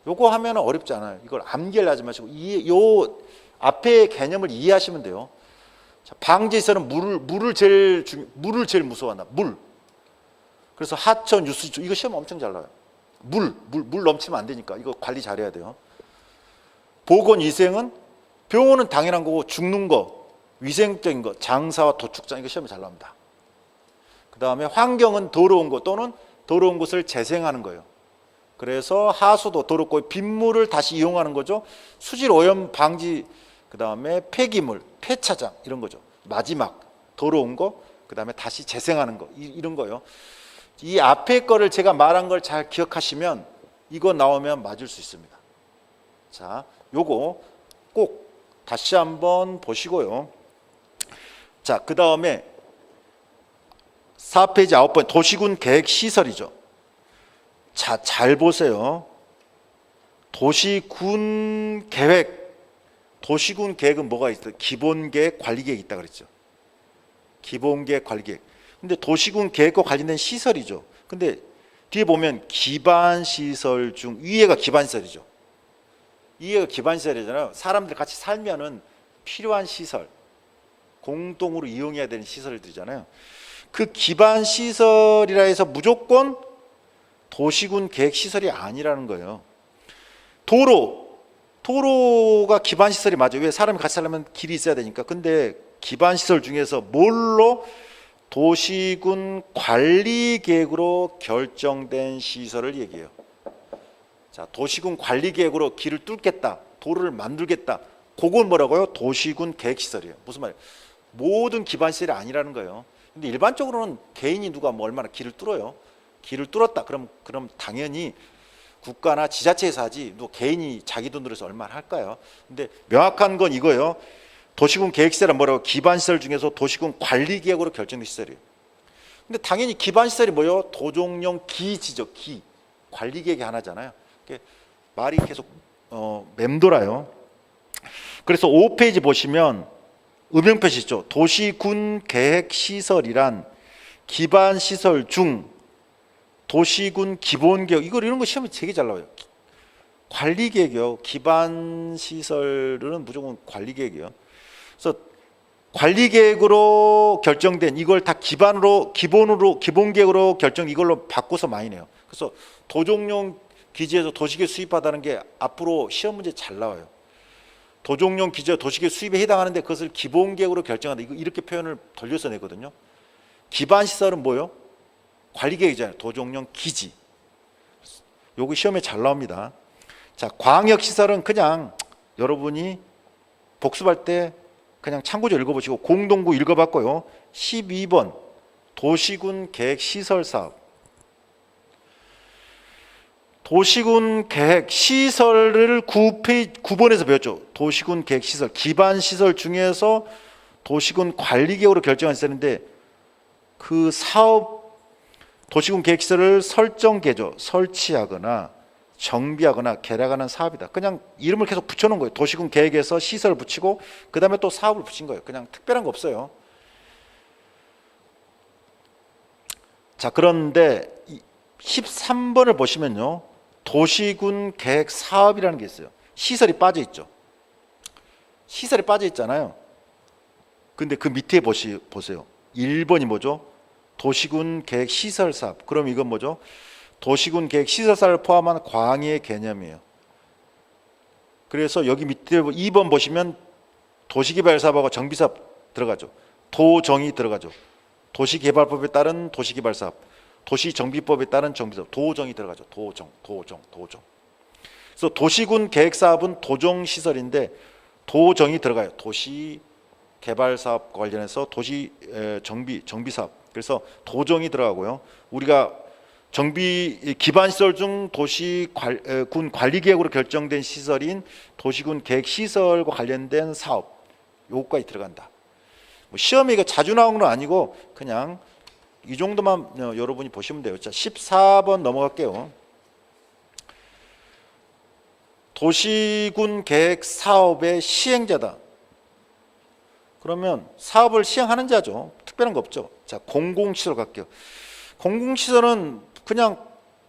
Speaker 1: 요거 하면 어렵지 않아요. 이걸 암기를 하지 마시고 요 앞에 개념을 이해하시면 돼요. 자, 방지시설은 물을 제일 무서워한다. 물. 그래서 하천, 유수, 이거 시험 엄청 잘 나와요. 물 넘치면 안 되니까 이거 관리 잘해야 돼요. 보건위생은 병원은 당연한 거고 죽는 거, 위생적인 거, 장사와 도축장 이거 시험에 잘 나옵니다. 그 다음에 환경은 더러운 거 또는 더러운 것을 재생하는 거예요. 그래서 하수도 더럽고 빗물을 다시 이용하는 거죠. 수질 오염 방지, 그 다음에 폐기물, 폐차장 이런 거죠. 마지막 더러운 거, 그 다음에 다시 재생하는 거 이런 거예요. 이 앞에 거를 제가 말한 걸 잘 기억하시면 이거 나오면 맞을 수 있습니다. 자, 요거 꼭 다시 한번 보시고요. 자, 그 다음에 4페이지 9번 도시군 계획 시설이죠. 자, 잘 보세요. 도시군 계획은 뭐가 있어요? 기본계획, 관리계획이 있다 그랬죠. 기본계획, 관리계획. 근데 도시군 계획과 관련된 시설이죠. 근데 뒤에 보면 기반시설 중 위에가 기반시설이죠. 위에가 기반시설이잖아요. 사람들 같이 살면은 필요한 시설, 공동으로 이용해야 되는 시설들이잖아요. 그 기반시설이라 해서 무조건 도시군 계획시설이 아니라는 거예요. 도로가 기반시설이 맞아요. 왜? 사람이 같이 살려면 길이 있어야 되니까. 근데 기반시설 중에서 뭘로? 도시군 관리계획으로 결정된 시설을 얘기해요. 자, 도시군 관리계획으로 길을 뚫겠다, 도로를 만들겠다. 그건 뭐라고요? 도시군 계획시설이에요. 무슨 말이에요? 모든 기반시설이 아니라는 거예요. 근데 일반적으로는 개인이 누가 뭐 얼마나 길을 뚫어요? 길을 뚫었다. 그럼 당연히 국가나 지자체에서 하지. 또 개인이 자기 돈으로 해서 얼마나 할까요? 근데 명확한 건 이거예요. 도시군 계획시설은 뭐라고? 기반시설 중에서 도시군 관리계획으로 결정된 시설이에요. 근데 당연히 기반시설이 뭐예요? 도종용 기지죠. 관리계획이 하나잖아요. 말이 계속 맴돌아요. 그래서 5페이지 보시면 음영표시 있죠. 도시군 계획시설이란 기반시설 중 도시군 기본계획, 이런 거 시험에 되게 잘 나와요. 관리계획이요. 기반시설은 무조건 관리계획이에요. 그래서 관리계획으로 결정된 이걸 다 기본계획으로 결정, 이걸로 바꿔서 많이 내요. 그래서 도종용 기지에서 도시계획 수입하다는 게 앞으로 시험 문제 잘 나와요. 도종용 기지와 도시계획 수입에 해당하는데 그것을 기본계획으로 결정한다. 이렇게 표현을 돌려서 내거든요. 기반시설은 뭐예요? 관리계획이잖아요. 도종용 기지. 요거 시험에 잘 나옵니다. 자, 광역시설은 그냥 여러분이 복습할 때 그냥 참고서 읽어보시고 공동구 읽어봤고요. 12번 도시군 계획시설사업. 도시군 계획시설을 9번에서 배웠죠. 도시군 계획시설, 기반시설 중에서 도시군 관리계획으로 결정한 시설인데 그 사업, 도시군 계획시설을 설정계조, 설치하거나 정비하거나 개량하는 사업이다. 그냥 이름을 계속 붙여놓은 거예요. 도시군 계획에서 시설을 붙이고 그 다음에 또 사업을 붙인 거예요. 그냥 특별한 거 없어요. 자, 그런데 13번을 보시면요. 도시군 계획 사업이라는 게 있어요. 시설이 빠져 있죠. 시설이 빠져 있잖아요. 근데 그 밑에 보세요. 1번이 뭐죠? 도시군 계획 시설 사업. 그럼 이건 뭐죠? 도시군 계획 시설사를 포함한 광의 개념이에요. 그래서 여기 밑에 2번 보시면 도시개발사업하고 정비사업 들어가죠. 도정이 들어가죠. 도시개발법에 따른 도시개발사업, 도시정비법에 따른 정비사업, 도정이 들어가죠. 도정. 그래서 도시군 계획사업은 도정시설인데 도정이 들어가요. 도시개발사업과 관련해서 정비사업. 그래서 도정이 들어가고요. 우리가 기반시설 중 도시군 관리계획으로 결정된 시설인 도시군 계획시설과 관련된 사업, 요거까지 들어간다. 뭐 시험에 이거 자주 나오는 건 아니고 그냥 이 정도만 여러분이 보시면 돼요. 자, 14번 넘어갈게요. 도시군 계획 사업의 시행자다. 그러면 사업을 시행하는 자죠. 특별한 거 없죠. 자, 공공시설 갈게요. 공공시설은 그냥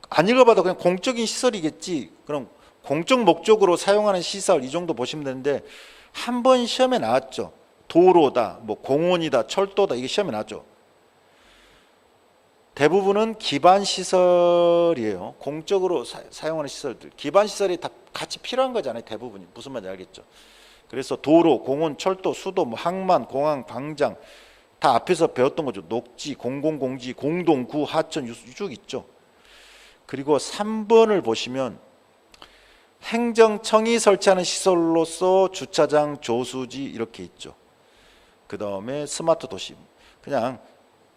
Speaker 1: 안 읽어봐도 그냥 공적인 시설이겠지. 그럼 공적 목적으로 사용하는 시설 이 정도 보시면 되는데 한 번 시험에 나왔죠. 도로다, 뭐 공원이다, 철도다 이게 시험에 나왔죠. 대부분은 기반 시설이에요. 공적으로 사용하는 시설들. 기반 시설이 다 같이 필요한 거잖아요. 대부분이. 무슨 말인지 알겠죠. 그래서 도로, 공원, 철도, 수도, 뭐 항만, 공항, 광장 다 앞에서 배웠던 거죠. 녹지, 공공공지, 공동구, 하천 쭉 있죠. 그리고 3번을 보시면 행정청이 설치하는 시설로서 주차장, 조수지 이렇게 있죠. 그 다음에 스마트 도시. 그냥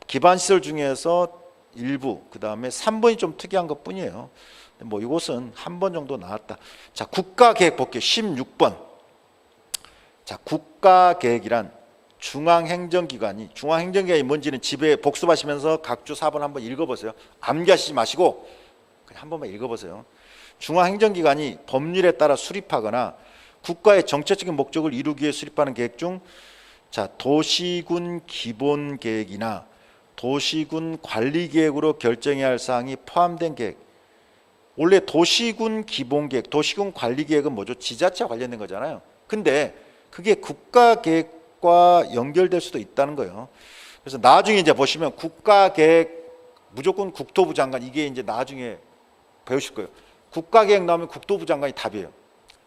Speaker 1: 기반 시설 중에서 일부, 그 다음에 3번이 좀 특이한 것 뿐이에요. 뭐 이것은 한 번 정도 나왔다. 자, 국가계획 볼게요. 16번. 자, 국가계획이란 중앙행정기관이 뭔지는 집에 복습하시면서 각주 4번 한번 읽어보세요. 암기하시지 마시고 그냥 한 번만 읽어보세요. 중앙행정기관이 법률에 따라 수립하거나 국가의 정책적인 목적을 이루기 위해 수립하는 계획 중 자, 도시군 기본계획이나 도시군 관리계획으로 결정해야 할 사항이 포함된 계획. 원래 도시군 기본계획, 도시군 관리계획은 뭐죠? 지자체와 관련된 거잖아요. 근데 그게 국가계획과 연결될 수도 있다는 거예요. 그래서 나중에 이제 보시면 국가계획 무조건 국토부 장관 이게 이제 나중에 배우실 거예요. 국가계획 나오면 국토부 장관이 답이에요.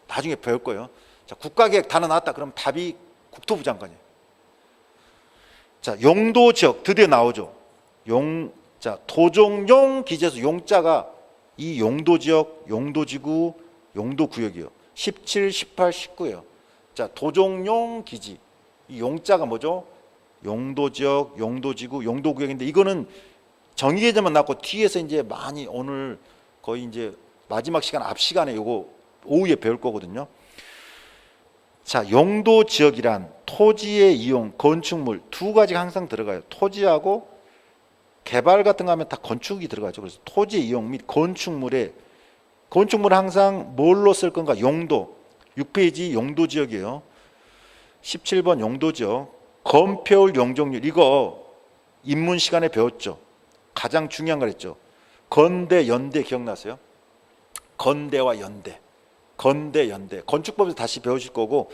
Speaker 1: 나중에 배울 거예요. 자, 국가계획 단어 나왔다 그러면 답이 국토부 장관이에요. 자, 용도지역 드디어 나오죠. 자, 도정용 기재소 용자가 이 용도지역, 용도지구, 용도구역이요. 17, 18, 19예요. 자, 도정용 기지. 이 용자가 뭐죠? 용도지역, 용도지구, 용도구역인데 이거는 정의개념만 나왔고 뒤에서 이제 많이 오늘 거의 이제 마지막 시간 앞 시간에 요거 오후에 배울 거거든요. 자, 용도지역이란 토지의 이용, 건축물 두 가지가 항상 들어가요. 토지하고 개발 같은 거 하면 다 건축이 들어가죠. 그래서 토지의 이용 및 건축물은 항상 뭘로 쓸 건가? 용도. 6페이지 용도지역이에요. 17번 용도지역. 건폐율 용적률 이거 입문 시간에 배웠죠. 가장 중요한 거랬죠. 건대, 연대 기억나세요? 건대와 연대. 건대, 연대. 건축법에서 다시 배우실 거고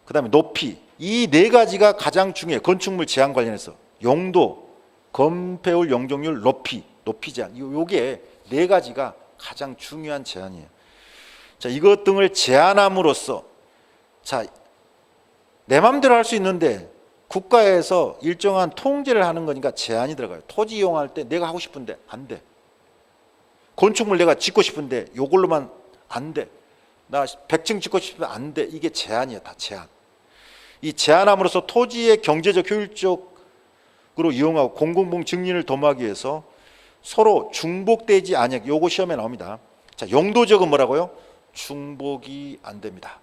Speaker 1: 그 다음에 높이. 이 네 가지가 가장 중요해요. 건축물 제한 관련해서. 용도, 건폐율, 용적률, 높이 제한. 요게 네 가지가 가장 중요한 제한이에요. 자, 이것 등을 제한함으로써 자, 내 마음대로 할 수 있는데 국가에서 일정한 통제를 하는 거니까 제한이 들어가요. 토지 이용할 때 내가 하고 싶은데 안 돼. 건축물 내가 짓고 싶은데 요걸로만 안 돼. 나 100층 짓고 싶으면 안 돼. 이게 제한이야. 다 제한. 이 제한함으로써 토지의 경제적 효율적으로 이용하고 공공분 증진을 도모하기 위해서 서로 중복되지 않게 요거 시험에 나옵니다. 자, 용도지역은 뭐라고요? 중복이 안 됩니다.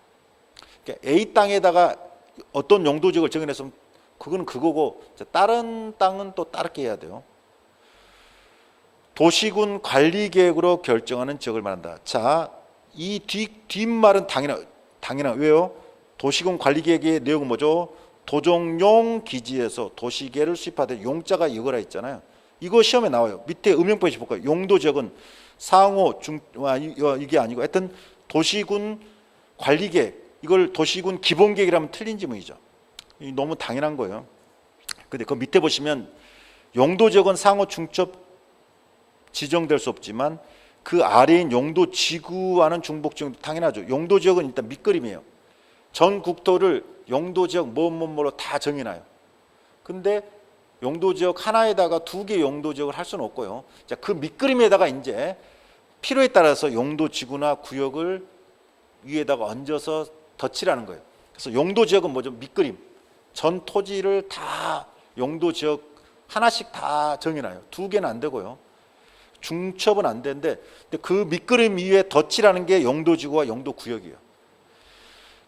Speaker 1: 그러니까 A 땅에다가 어떤 용도지역을 정해냈으면 그거는 그거고 다른 땅은 또 다르게 해야 돼요. 도시군 관리계획으로 결정하는 지역을 말한다. 자, 이 뒷말은 당연한 왜요? 도시군 관리계획의 내용은 뭐죠? 도정용 기지에서 도시계를 수립하되 용자가 이거라 했잖아요. 이거 시험에 나와요. 밑에 음영표시 볼까요? 용도지역은 상호 이게 아니고 하여튼 도시군 관리계획 이걸 도시군 기본계획이라면 틀린 지문이죠. 너무 당연한 거예요. 근데 그 밑에 보시면 용도지역은 상호 중첩 지정될 수 없지만 그 아래인 용도지구와는 중복지역 당연하죠. 용도지역은 일단 밑그림이에요. 전 국토를 용도지역 뭐로 다 정해놔요. 근데 용도지역 하나에다가 두 개 용도지역을 할 수는 없고요. 자, 그 밑그림에다가 이제 필요에 따라서 용도지구나 구역을 위에다가 얹어서 덧칠하는 거예요. 그래서 용도지역은 뭐죠? 밑그림. 전 토지를 다 용도지역 하나씩 다 정해놔요. 두 개는 안 되고요. 중첩은 안 되는데 그 밑그림 위에 덧칠하는 게 용도지구와 용도구역이에요.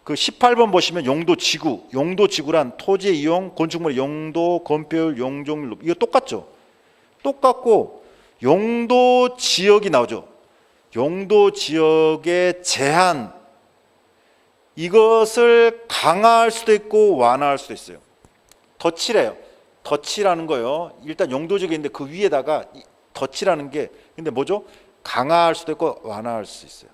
Speaker 1: 그 18번 보시면 용도지구, 용도지구란 토지의 이용, 건축물의 용도, 건폐율, 용적률, 이거 똑같죠? 똑같고 용도지역이 나오죠. 용도지역의 제한, 이것을 강화할 수도 있고 완화할 수도 있어요. 덧칠해요. 덧칠하는 거요. 일단 용도지역이 있는데 그 위에다가 덧칠하는 게, 근데 뭐죠? 강화할 수도 있고 완화할 수 있어요.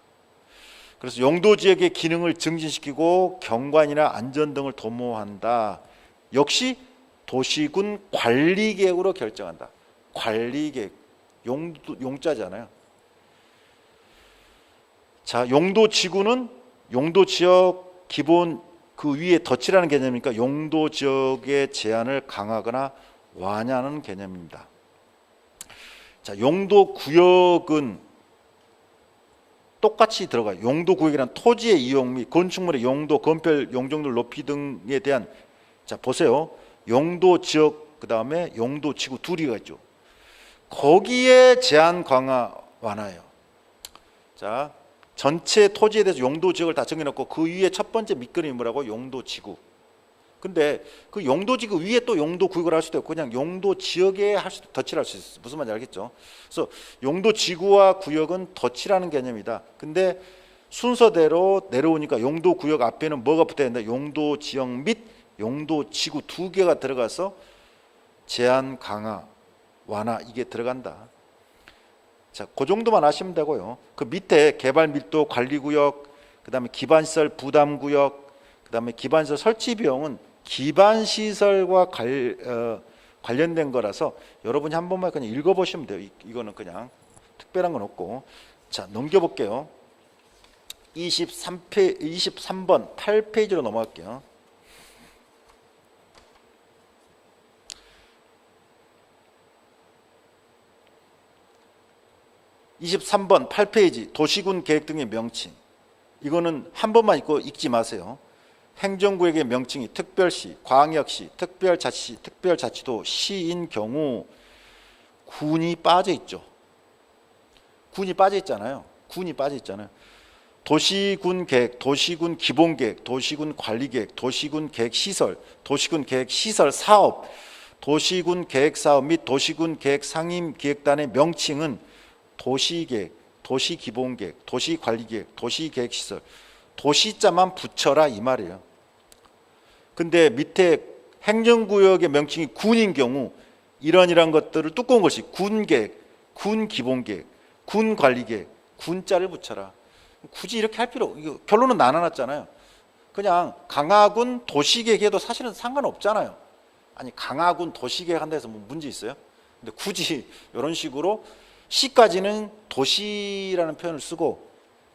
Speaker 1: 그래서 용도지역의 기능을 증진시키고 경관이나 안전 등을 도모한다. 역시 도시군 관리계획으로 결정한다. 관리계획, 용자잖아요. 자, 용도지구는 용도지역 기본 그 위에 덧칠하는 개념이니까 용도지역의 제한을 강화하거나 완화하는 개념입니다. 자, 용도구역은 똑같이 들어가요. 용도구역이란 토지의 이용 및 건축물의 용도, 건폐율, 용적률 높이 등에 대한, 자 보세요. 용도지역 그 다음에 용도지구 둘이가 있죠. 거기에 제한 강화 완화예요. 자, 전체 토지에 대해서 용도지역을 다 정해놓고 그 위에 첫 번째 밑그림이 뭐라고? 용도지구. 근데 그 용도지구 위에 또 용도구역을 할 수도 있고 그냥 용도지역에 할 수도, 덧칠할 수 있어요. 무슨 말인지 알겠죠? 그래서 용도지구와 구역은 덧칠하는 개념이다. 근데 순서대로 내려오니까 용도구역 앞에는 뭐가 붙어야 된다? 용도지역 및 용도지구 두 개가 들어가서 제한 강화, 완화 이게 들어간다. 자, 그 정도만 아시면 되고요. 그 밑에 개발 밀도 관리구역, 그 다음에 기반시설 부담구역, 그 다음에 기반시설 설치 비용은 기반시설과 관련된 거라서 여러분이 한 번만 그냥 읽어보시면 돼요. 이거는 그냥 특별한 건 없고. 자, 넘겨볼게요. 23번 8페이지로 넘어갈게요. (23번) 8페이지 도시군 계획 등의 명칭. 이거는 한 번만 읽지 마세요. 행정구역의 명칭이 특별시, 광역시, 특별자치시, 특별자치도, 시인 경우 군이 빠져 있죠. 군이 빠져 있잖아요. 군이 빠져 있잖아요. 도시군 계획, 도시군 기본계획, 도시군 관리계획, 도시군 계획시설, 도시군 계획시설 사업, 도시군 계획사업 및 도시군 계획 상임기획단의 명칭은 도시계획, 도시기본계획, 도시관리계획, 도시계획시설, 도시자만 붙여라 이 말이에요. 근데 밑에 행정구역의 명칭이 군인 경우 이런 것들을 두꺼운 것이 군계획, 군기본계획, 군관리계획, 군자를 붙여라. 굳이 이렇게 할 필요, 이거 결론은 나눠놨잖아요. 그냥 강화군 도시계획해도 사실은 상관없잖아요. 아니 강화군 도시계획 한다 해서 뭐 문제 있어요? 근데 굳이 이런 식으로 시까지는 도시라는 표현을 쓰고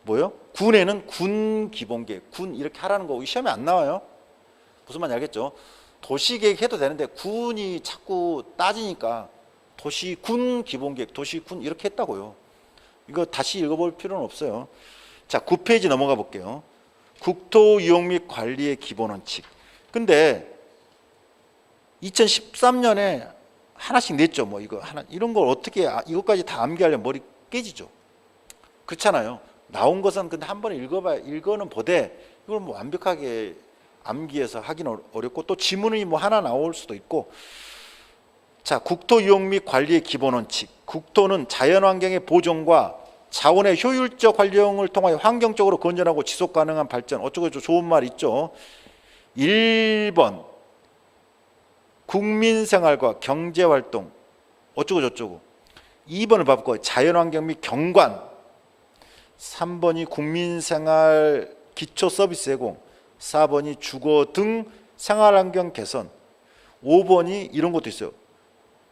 Speaker 1: 뭐요? 군에는 군기본계획, 군 이렇게 하라는 거 시험에 안 나와요. 무슨 말인지 알겠죠? 도시계획 해도 되는데 군이 자꾸 따지니까 도시군 기본계획, 도시군 이렇게 했다고요. 이거 다시 읽어볼 필요는 없어요. 자, 9페이지 넘어가 볼게요. 국토 이용 및 관리의 기본 원칙. 근데 2013년에 하나씩 냈죠. 뭐 이거 하나 이런 걸 어떻게 이것까지 다 암기하려면 머리 깨지죠. 그렇잖아요. 나온 것은 근데 한 번에 읽어는 보되 이걸 뭐 완벽하게 암기해서 하기는 어렵고 또 지문이 뭐 하나 나올 수도 있고. 자, 국토 이용 및 관리의 기본 원칙. 국토는 자연환경의 보존과 자원의 효율적 활용을 통하여 환경적으로 건전하고 지속 가능한 발전. 어쩌고저쩌고 좋은 말 있죠. 1번 국민생활과 경제활동 어쩌고저쩌고. 2번을 바꿔 자연환경 및 경관. 3번이 국민생활 기초서비스 제공. 4번이 주거 등 생활환경 개선. 5번이 이런 것도 있어요.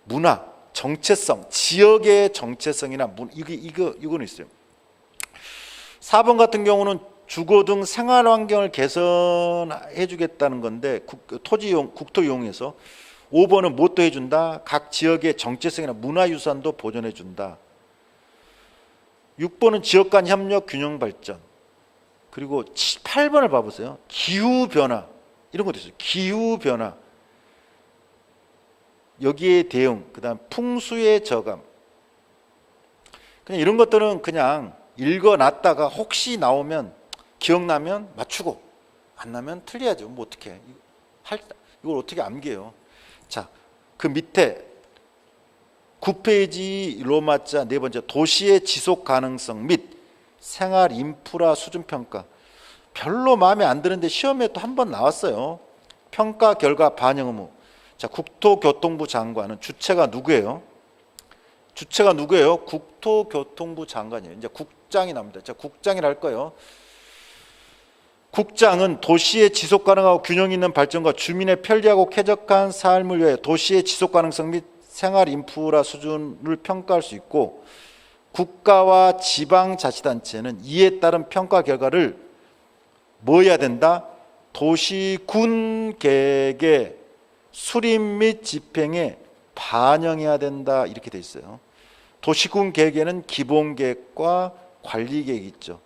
Speaker 1: 문화, 정체성, 지역의 정체성이나 이거는 있어요. 4번 같은 경우는 주거 등 생활환경을 개선해 주겠다는 건데 국토 이용에서. 5번은 뭣도 해준다? 각 지역의 정체성이나 문화유산도 보존해 준다. 6번은 지역 간 협력 균형 발전. 그리고 8번을 봐보세요. 기후변화 이런 것도 있어요. 기후변화 여기에 대응, 그 다음 풍수의 저감. 그냥 이런 것들은 그냥 읽어놨다가 혹시 나오면 기억나면 맞추고 안 나면 틀려야죠. 뭐 어떻게 이걸 어떻게 암기해요? 자, 그 밑에 9페이지 로마자 네 번째 도시의 지속 가능성 및 생활 인프라 수준 평가. 별로 마음에 안 드는데 시험에 또 한 번 나왔어요. 평가 결과 반영 의무. 자, 국토교통부 장관은 주체가 누구예요? 주체가 누구예요? 국토교통부 장관이에요. 이제 국장이 나옵니다. 자, 국장이라 할 거예요. 국장은 도시의 지속 가능하고 균형 있는 발전과 주민의 편리하고 쾌적한 삶을 위해 도시의 지속 가능성 및 생활 인프라 수준을 평가할 수 있고, 국가와 지방자치단체는 이에 따른 평가 결과를 뭐 해야 된다? 도시군 계획의 수립 및 집행에 반영해야 된다, 이렇게 돼 있어요. 도시군 계획에는 기본 계획과 관리 계획이 있죠.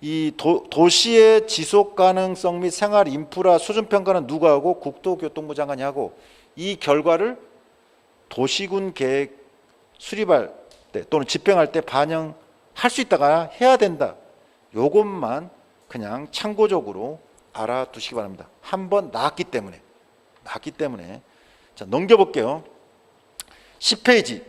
Speaker 1: 이 도시의 지속 가능성 및 생활 인프라 수준 평가는 누가 하고? 국토교통부 장관이 하고, 이 결과를 도시군 계획 수립할 때 또는 집행할 때 반영할 수 있다가 해야 된다. 요것만 그냥 참고적으로 알아두시기 바랍니다. 한번 나왔기 때문에. 자, 넘겨볼게요. 10페이지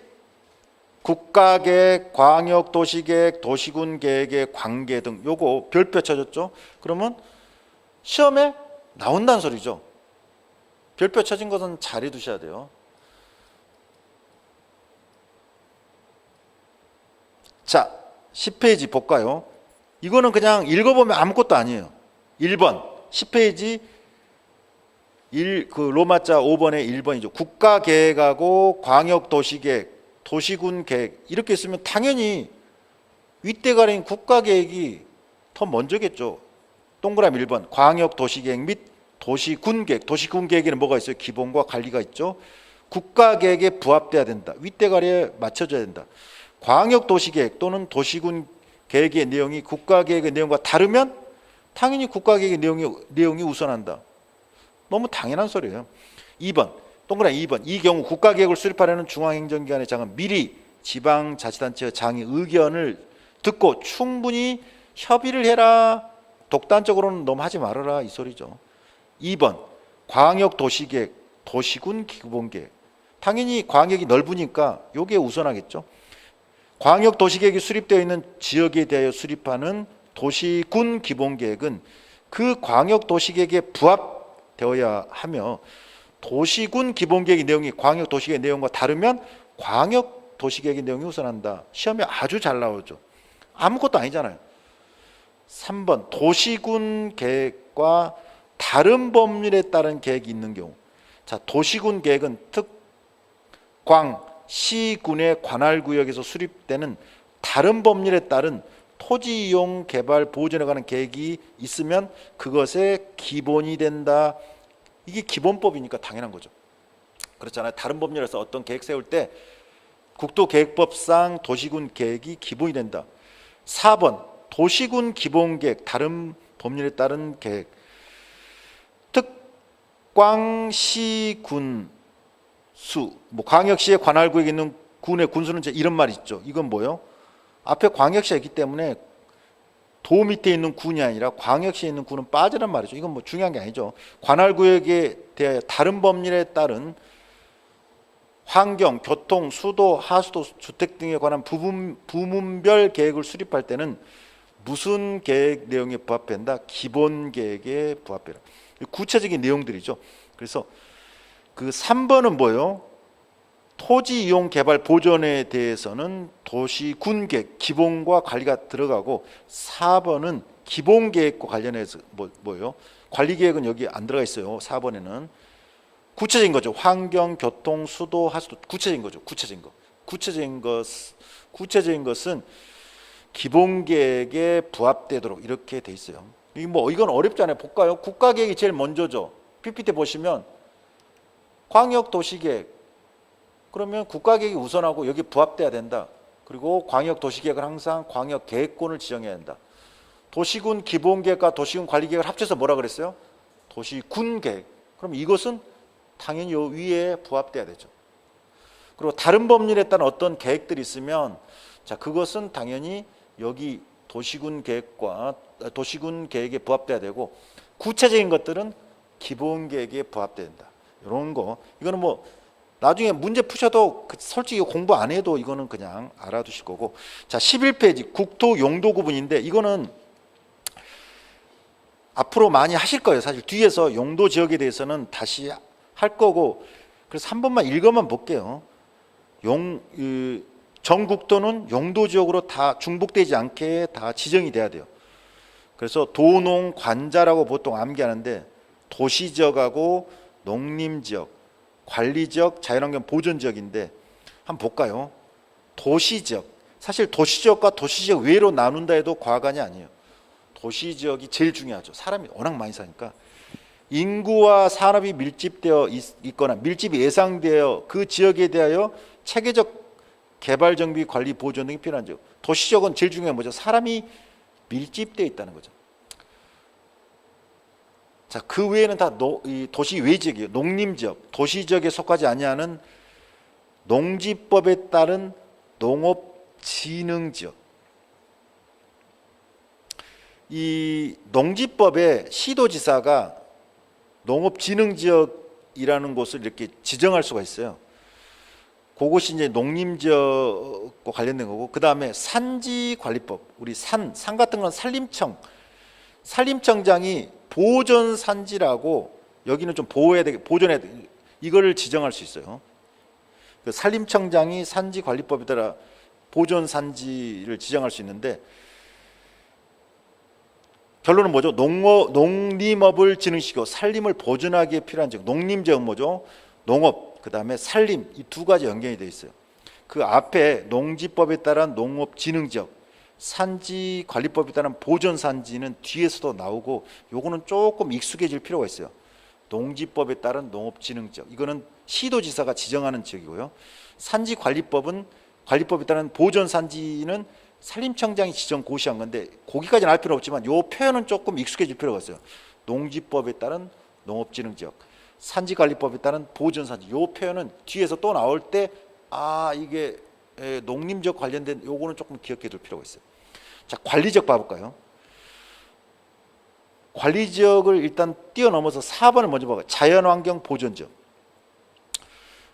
Speaker 1: 국가계획, 광역도시계획, 도시군 계획의 관계 등 요거 별표 쳐졌죠? 그러면 시험에 나온다는 소리죠. 별표 쳐진 것은 잘 해두셔야 돼요. 자, 10페이지 볼까요? 이거는 그냥 읽어보면 아무것도 아니에요. 1번 10페이지 그 로마자 5번의 1번이죠. 국가계획하고 광역도시계획, 도시군 계획 이렇게 있으면 당연히 윗대가리인 국가계획이 더 먼저겠죠. 동그라미 1번 광역도시계획 및 도시군계획. 도시군계획에는 뭐가 있어요? 기본과 관리가 있죠. 국가계획에 부합돼야 된다. 윗대가리에 맞춰져야 된다. 광역도시계획 또는 도시군 계획의 내용이 국가계획의 내용과 다르면 당연히 국가계획의 내용이 우선한다. 너무 당연한 소리예요. 2번 동그라미 2번 이 경우 국가계획을 수립하려는 중앙행정기관의 장은 미리 지방자치단체의 장의 의견을 듣고 충분히 협의를 해라. 독단적으로는 너무 하지 말아라, 이 소리죠. 2번 광역도시계획, 도시군 기본계획. 당연히 광역이 넓으니까 이게 우선하겠죠. 광역도시계획이 수립되어 있는 지역에 대하여 수립하는 도시군 기본계획은 그 광역도시계획에 부합되어야 하며, 도시군 기본계획의 내용이 광역도시계획의 내용과 다르면 광역도시계획의 내용이 우선한다. 시험에 아주 잘 나오죠. 아무것도 아니잖아요. 3번 도시군 계획과 다른 법률에 따른 계획이 있는 경우. 자, 도시군 계획은 특광 시군의 관할구역에서 수립되는 다른 법률에 따른 토지 이용 개발 보존에 관한 계획이 있으면 그것의 기본이 된다. 이게 기본법이니까 당연한 거죠. 그렇잖아요. 다른 법률에서 어떤 계획 세울 때 국토계획법상 도시군 계획이 기본이 된다. 4번 도시군 기본계획, 다른 법률에 따른 계획. 특광시군 수, 뭐 광역시의 관할구역에 있는 군의 군수는 이런 말이 있죠. 이건 뭐예요? 앞에 광역시가 있기 때문에 도 밑에 있는 군이 아니라 광역시에 있는 군은 빠지란 말이죠. 이건 뭐 중요한 게 아니죠. 관할구역에 대하여 다른 법률에 따른 환경, 교통, 수도, 하수도, 주택 등에 관한 부문별 계획을 수립할 때는 무슨 계획 내용에 부합된다? 기본 계획에 부합해라. 구체적인 내용들이죠. 그래서 그 3번은 뭐예요? 토지 이용 개발 보존에 대해서는 도시군 계획, 기본과 관리가 들어가고, 4번은 기본 계획과 관련해서 뭐예요? 관리 계획은 여기 안 들어가 있어요. 4번에는 구체적인 거죠. 환경, 교통, 수도, 하수도 구체적인 거죠. 구체적인 것은 기본 계획에 부합되도록 이렇게 돼 있어요. 이건 어렵지 않아요. 볼까요? 국가 계획이 제일 먼저죠. PPT 보시면 광역도시계획, 그러면 국가계획이 우선하고 여기 부합돼야 된다. 그리고 광역도시계획은 항상 광역계획권을 지정해야 된다. 도시군 기본계획과 도시군 관리계획을 합쳐서 뭐라 그랬어요? 도시군계획. 그럼 이것은 당연히 요 위에 부합돼야 되죠. 그리고 다른 법률에 따른 어떤 계획들이 있으면, 자, 그것은 당연히 여기 도시군 계획과 도시군 계획에 부합돼야 되고, 구체적인 것들은 기본 계획에 부합돼야 된다. 이런 거. 이거는 뭐 나중에 문제 푸셔도 솔직히 공부 안 해도 이거는 그냥 알아두실 거고. 자, 11페이지 국토 용도 구분인데 이거는 앞으로 많이 하실 거예요. 사실 뒤에서 용도 지역에 대해서는 다시 할 거고. 그래서 한 번만 읽어만 볼게요. 전국도는 용도 지역으로 다 중복되지 않게 다 지정이 돼야 돼요. 그래서 도농 관자라고 보통 암기하는데 도시지역하고 농림지역, 관리지역, 자연환경 보존지역인데 한번 볼까요? 도시지역. 사실 도시지역과 도시지역 외로 나눈다 해도 과간이 아니에요. 도시지역이 제일 중요하죠. 사람이 워낙 많이 사니까. 인구와 산업이 밀집되어 있거나 밀집이 예상되어 그 지역에 대하여 체계적 개발 정비 관리 보존 등이 필요한 지역. 도시지역은 제일 중요한 뭐죠? 사람이 밀집되어 있다는 거죠. 자, 그 외에는 다 도시 외지역이에요. 농림지역, 도시지역에 속하지 아니하는 농지법에 따른 농업진흥지역. 이 농지법에 시도지사가 농업진흥지역이라는 곳을 이렇게 지정할 수가 있어요. 그것이 이제 농림지역과 관련된 거고, 그 다음에 산지관리법, 우리 산 같은 건 산림청장이 보존산지라고 여기는 좀 보호해야 되게 보존해야 돼. 이거를 지정할 수 있어요. 그 산림청장이 산지관리법에 따라 보존산지를 지정할 수 있는데 결론은 뭐죠? 농림업을 진흥시키고 산림을 보존하기에 필요한 지역. 농림지역은 뭐죠? 농업, 그 다음에 산림, 이 두 가지 연결이 되어 있어요. 그 앞에 농지법에 따른 농업진흥지역, 산지관리법에 따른 보존산지는 뒤에서도 나오고 요거는 조금 익숙해질 필요가 있어요. 농지법에 따른 농업진흥지역, 이거는 시도지사가 지정하는 지역이고요. 산지관리법은 관리법에 따른 보존산지는 산림청장이 지정 고시한 건데 거기까지는 알 필요 없지만 요 표현은 조금 익숙해질 필요가 있어요. 농지법에 따른 농업진흥지역, 산지관리법에 따른 보존산지, 요 표현은 뒤에서 또 나올 때 이게 농림지역 관련된 요거는 조금 기억해 둘 필요가 있어요. 자, 관리지역 봐볼까요? 관리지역을 일단 뛰어넘어서 4번을 먼저 봐봐요. 자연환경 보존지역.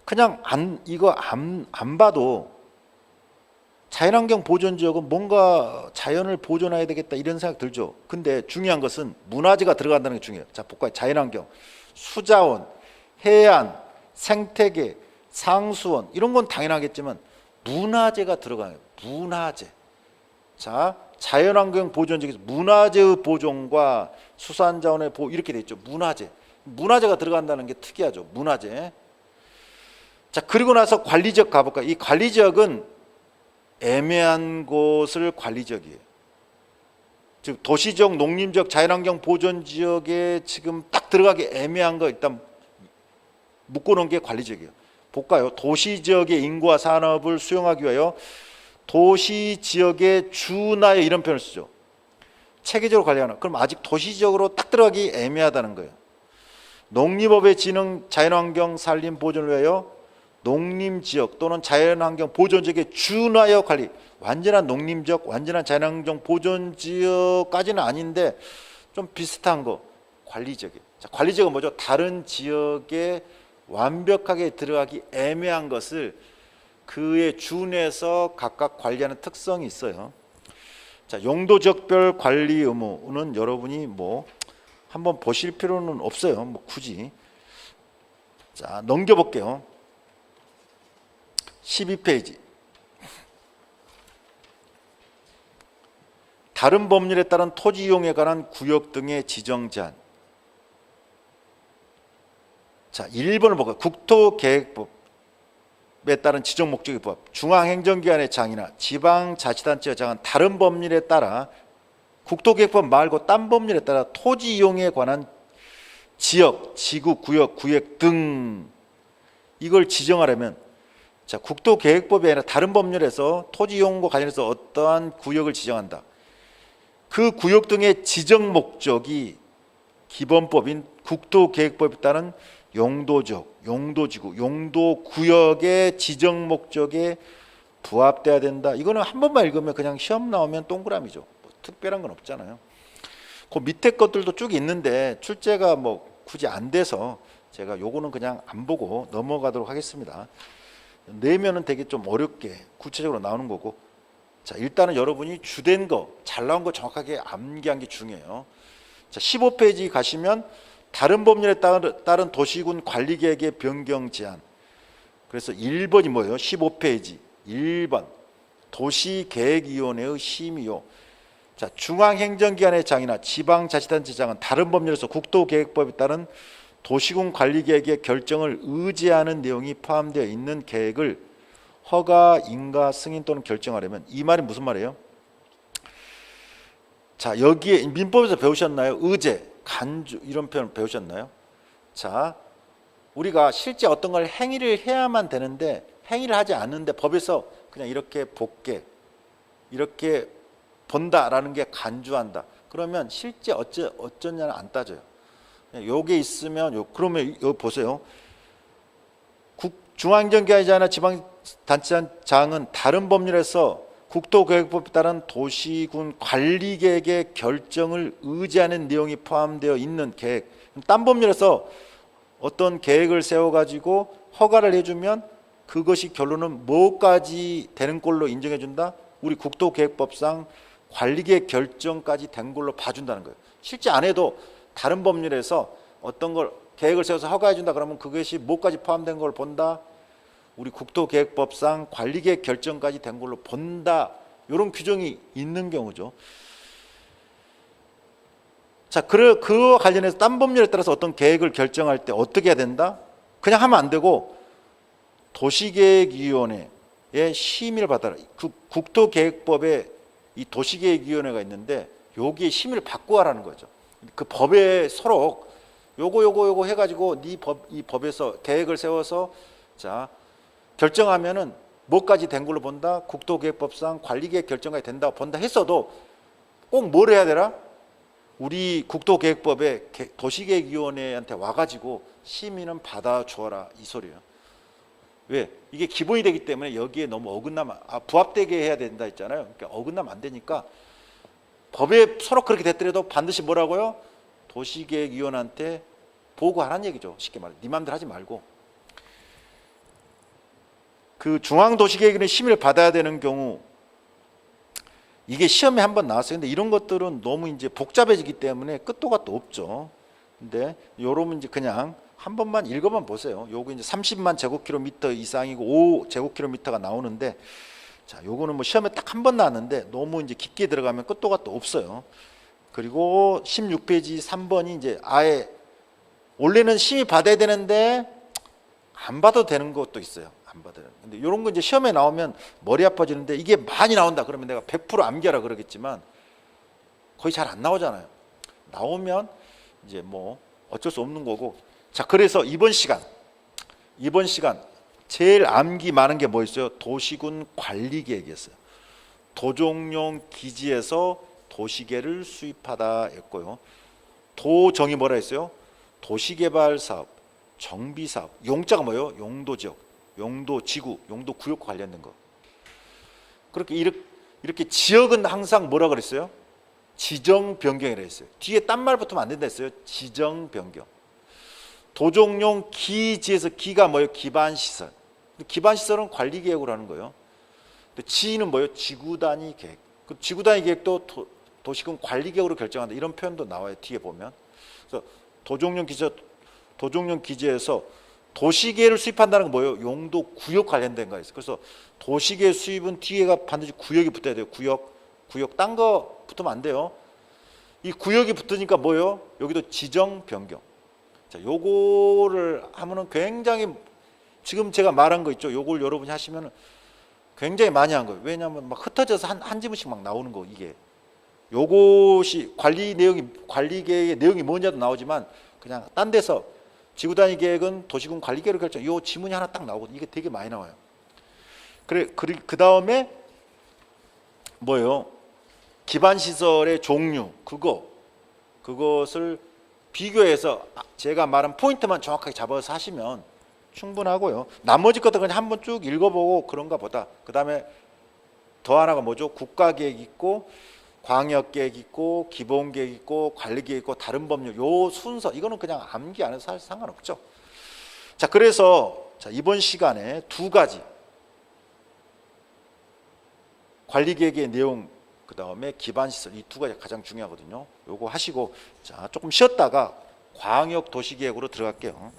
Speaker 1: 그냥 이거 안 봐도 자연환경 보존지역은 뭔가 자연을 보존해야 되겠다 이런 생각 들죠. 근데 중요한 것은 문화재가 들어간다는 게 중요해요. 자, 볼까요? 자연환경, 수자원, 해안, 생태계, 상수원 이런 건 당연하겠지만 문화재가 들어가요. 문화재. 자, 자연환경 보존지역에서 문화재의 보존과 수산자원의 보호 이렇게 돼 있죠. 문화재가 들어간다는 게 특이하죠. 문화재. 자, 그리고 나서 관리지역 가볼까요? 이 관리지역은 애매한 곳을 관리지역이에요. 즉 도시지역, 농림지역, 자연환경 보존지역에 지금 딱 들어가기 애매한 거 일단 묶어놓은 게 관리지역이에요. 볼까요? 도시지역의 인구와 산업을 수용하기 위하여 도시지역에 준하여 이런 표현을 쓰죠. 체계적으로 관리하는. 그럼 아직 도시지역으로 딱 들어가기 애매하다는 거예요. 농림업의 진흥, 자연환경, 산림 보존을 위하여 농림지역 또는 자연환경 보존지역에 준하여 관리. 완전한 농림지역, 완전한 자연환경 보존지역까지는 아닌데 좀 비슷한 거 관리지역이에요. 자, 관리지역은 뭐죠? 다른 지역에 완벽하게 들어가기 애매한 것을 그에 준해서 각각 관리하는 특성이 있어요. 자, 용도지역별 관리 의무는 여러분이 뭐 한번 보실 필요는 없어요. 뭐 굳이. 자, 넘겨볼게요. 12페이지. 다른 법률에 따른 토지 이용에 관한 구역 등의 지정 제한. 자, 1번을 볼까요? 국토계획법에 따른 지정 목적의 부합, 중앙행정기관의 장이나 지방자치단체가 정한 다른 법률에 따라 국토계획법 말고 딴 법률에 따라 토지 이용에 관한 지역, 지구, 구역, 구획 등 이걸 지정하려면 자, 국토계획법이 아니라 다른 법률에서 토지 이용과 관련해서 어떠한 구역을 지정한다. 그 구역 등의 지정 목적이 기본법인 국토계획법에 따른 용도지역, 용도지구, 용도구역의 지정 목적에 부합돼야 된다. 이거는 한 번만 읽으면 그냥 시험 나오면 동그라미죠. 뭐 특별한 건 없잖아요. 그 밑에 것들도 쭉 있는데 출제가 뭐 굳이 안 돼서 제가 요거는 그냥 안 보고 넘어가도록 하겠습니다. 내면은 되게 좀 어렵게 구체적으로 나오는 거고, 자 일단은 여러분이 주된 거 잘 나온 거 정확하게 암기한 게 중요해요. 자 15페이지 가시면 다른 법률에 따른 도시군 관리계획의 변경 제한. 그래서 1번이 뭐예요? 15페이지 1번 도시계획위원회의 심의요. 자 중앙행정기관의 장이나 지방자치단체장은 다른 법률에서 국토계획법에 따른 도시군 관리계획의 결정을 의지하는 내용이 포함되어 있는 계획을 허가, 인가, 승인 또는 결정하려면, 이 말이 무슨 말이에요? 자 여기에 민법에서 배우셨나요? 의제, 간주 이런 표현 배우셨나요? 자 우리가 실제 어떤 걸 행위를 해야만 되는데 행위를 하지 않는데 법에서 그냥 이렇게 볼게, 이렇게 본다라는 게 간주한다. 그러면 실제 어쩌냐는 안 따져요. 요게 있으면 그러면 여기 보세요. 중앙행정기관이나 지방단체장은 다른 법률에서 국토계획법에 따른 도시군 관리계획의 결정을 의지하는 내용이 포함되어 있는 계획. 딴 법률에서 어떤 계획을 세워가지고 허가를 해주면 그것이 결론은 뭐까지 되는 걸로 인정해준다? 우리 국토계획법상 관리계획 결정까지 된 걸로 봐준다는 거예요. 실제 안 해도 다른 법률에서 어떤 걸 계획을 세워서 허가해준다 그러면 그것이 뭐까지 포함된 걸 본다? 우리 국토계획법상 관리계획 결정까지 된 걸로 본다. 이런 규정이 있는 경우죠. 자, 그와 관련해서 딴 법률에 따라서 어떤 계획을 결정할 때 어떻게 해야 된다? 그냥 하면 안 되고 도시계획위원회의 심의를 받아라. 그 국토계획법에 이 도시계획위원회가 있는데 여기에 심의를 받고 하라는 거죠. 그 법에 서로 요거 해가지고 이 법에서 계획을 세워서 자 결정하면은 뭐까지 된 걸로 본다? 국토계획법상 관리계획 결정까지 된다고 본다 했어도 꼭 뭘 해야 되나? 우리 국토계획법에 도시계획위원회한테 와가지고 심의는 받아주어라 이 소리예요. 왜? 이게 기본이 되기 때문에 여기에 너무 어긋나면 부합되게 해야 된다 했잖아요. 그러니까 어긋나면 안 되니까 법에 서로 그렇게 됐더라도 반드시 뭐라고요? 도시계획위원한테 보고하라는 얘기죠. 쉽게 말해. 네 맘대로 하지 말고. 그 중앙도시계획위원회 심의를 받아야 되는 경우 이게 시험에 한번 나왔어요. 근데 이런 것들은 너무 이제 복잡해지기 때문에 끝도 갓도 없죠. 근데 요러면 이제 그냥 한 번만 읽어만 보세요. 요거 이제 30만 제곱킬로미터 이상이고 5제곱킬로미터가 나오는데 자, 요거는 뭐 시험에 딱 한 번 나왔는데 너무 이제 깊게 들어가면 끝도 갓도 없어요. 그리고 16페이지 3번이 이제 아예 원래는 심의 받아야 되는데 안 받아도 되는 것도 있어요. 안 받아요. 근데 이런 거 이제 시험에 나오면 머리 아파지는데 이게 많이 나온다 그러면 내가 100% 암기하라 그러겠지만 거의 잘 안 나오잖아요. 나오면 이제 뭐 어쩔 수 없는 거고. 자, 그래서 이번 시간 제일 암기 많은 게 뭐 있어요? 도시군 관리계획이었어요. 도종용 기지에서 도시계를 수입하다 했고요. 도정이 뭐라 했어요? 도시개발사업, 정비사업. 용자가 뭐예요? 용도지역, 용도지구, 용도구역과 관련된 거. 그렇게 이렇게 지역은 항상 뭐라 그랬어요? 지정변경이라 했어요. 뒤에 딴 말 붙으면 안 된다 했어요. 지정변경. 도종용 기지에서 기가 뭐예요? 기반시설. 기반시설은 관리계획으로 하는 거예요. 지는 뭐예요? 지구단위 계획. 그 지구단위 계획도 도시군 관리계획으로 결정한다. 이런 표현도 나와요. 뒤에 보면. 그래서 도종용 기지에서 도시계를 수입한다는 건 뭐예요? 용도 구역 관련된 거 있어요. 그래서 도시계 수입은 뒤에가 반드시 구역이 붙어야 돼요. 구역 딴 거 붙으면 안 돼요. 이 구역이 붙으니까 뭐예요? 여기도 지정 변경. 자, 요거를 하면은 굉장히 지금 제가 말한 거 있죠. 요걸 여러분이 하시면 굉장히 많이 한 거예요. 왜냐하면 막 흩어져서 한 지문씩 막 나오는 거 이게. 요것이 관리계획의 내용이 뭐냐도 나오지만 그냥 딴 데서 지구단위 계획은 도시군 관리계획을 결정. 요 지문이 하나 딱 나오거든요. 이게 되게 많이 나와요. 그 다음에 뭐예요? 기반시설의 종류 그것을 비교해서 제가 말한 포인트만 정확하게 잡아서 하시면 충분하고요. 나머지 것들은 그냥 한번 쭉 읽어보고 그런가 보다. 그 다음에 더 하나가 뭐죠? 국가계획 있고 광역계획 있고 기본계획 있고 관리계획 있고 다른 법률 요 순서 이거는 그냥 암기 안 해도 사실 상관없죠. 자, 그래서 자, 이번 시간에 두 가지 관리계획의 내용 그 다음에 기반시설 이 두 가지 가장 중요하거든요. 요거 하시고 자 조금 쉬었다가 광역도시계획으로 들어갈게요.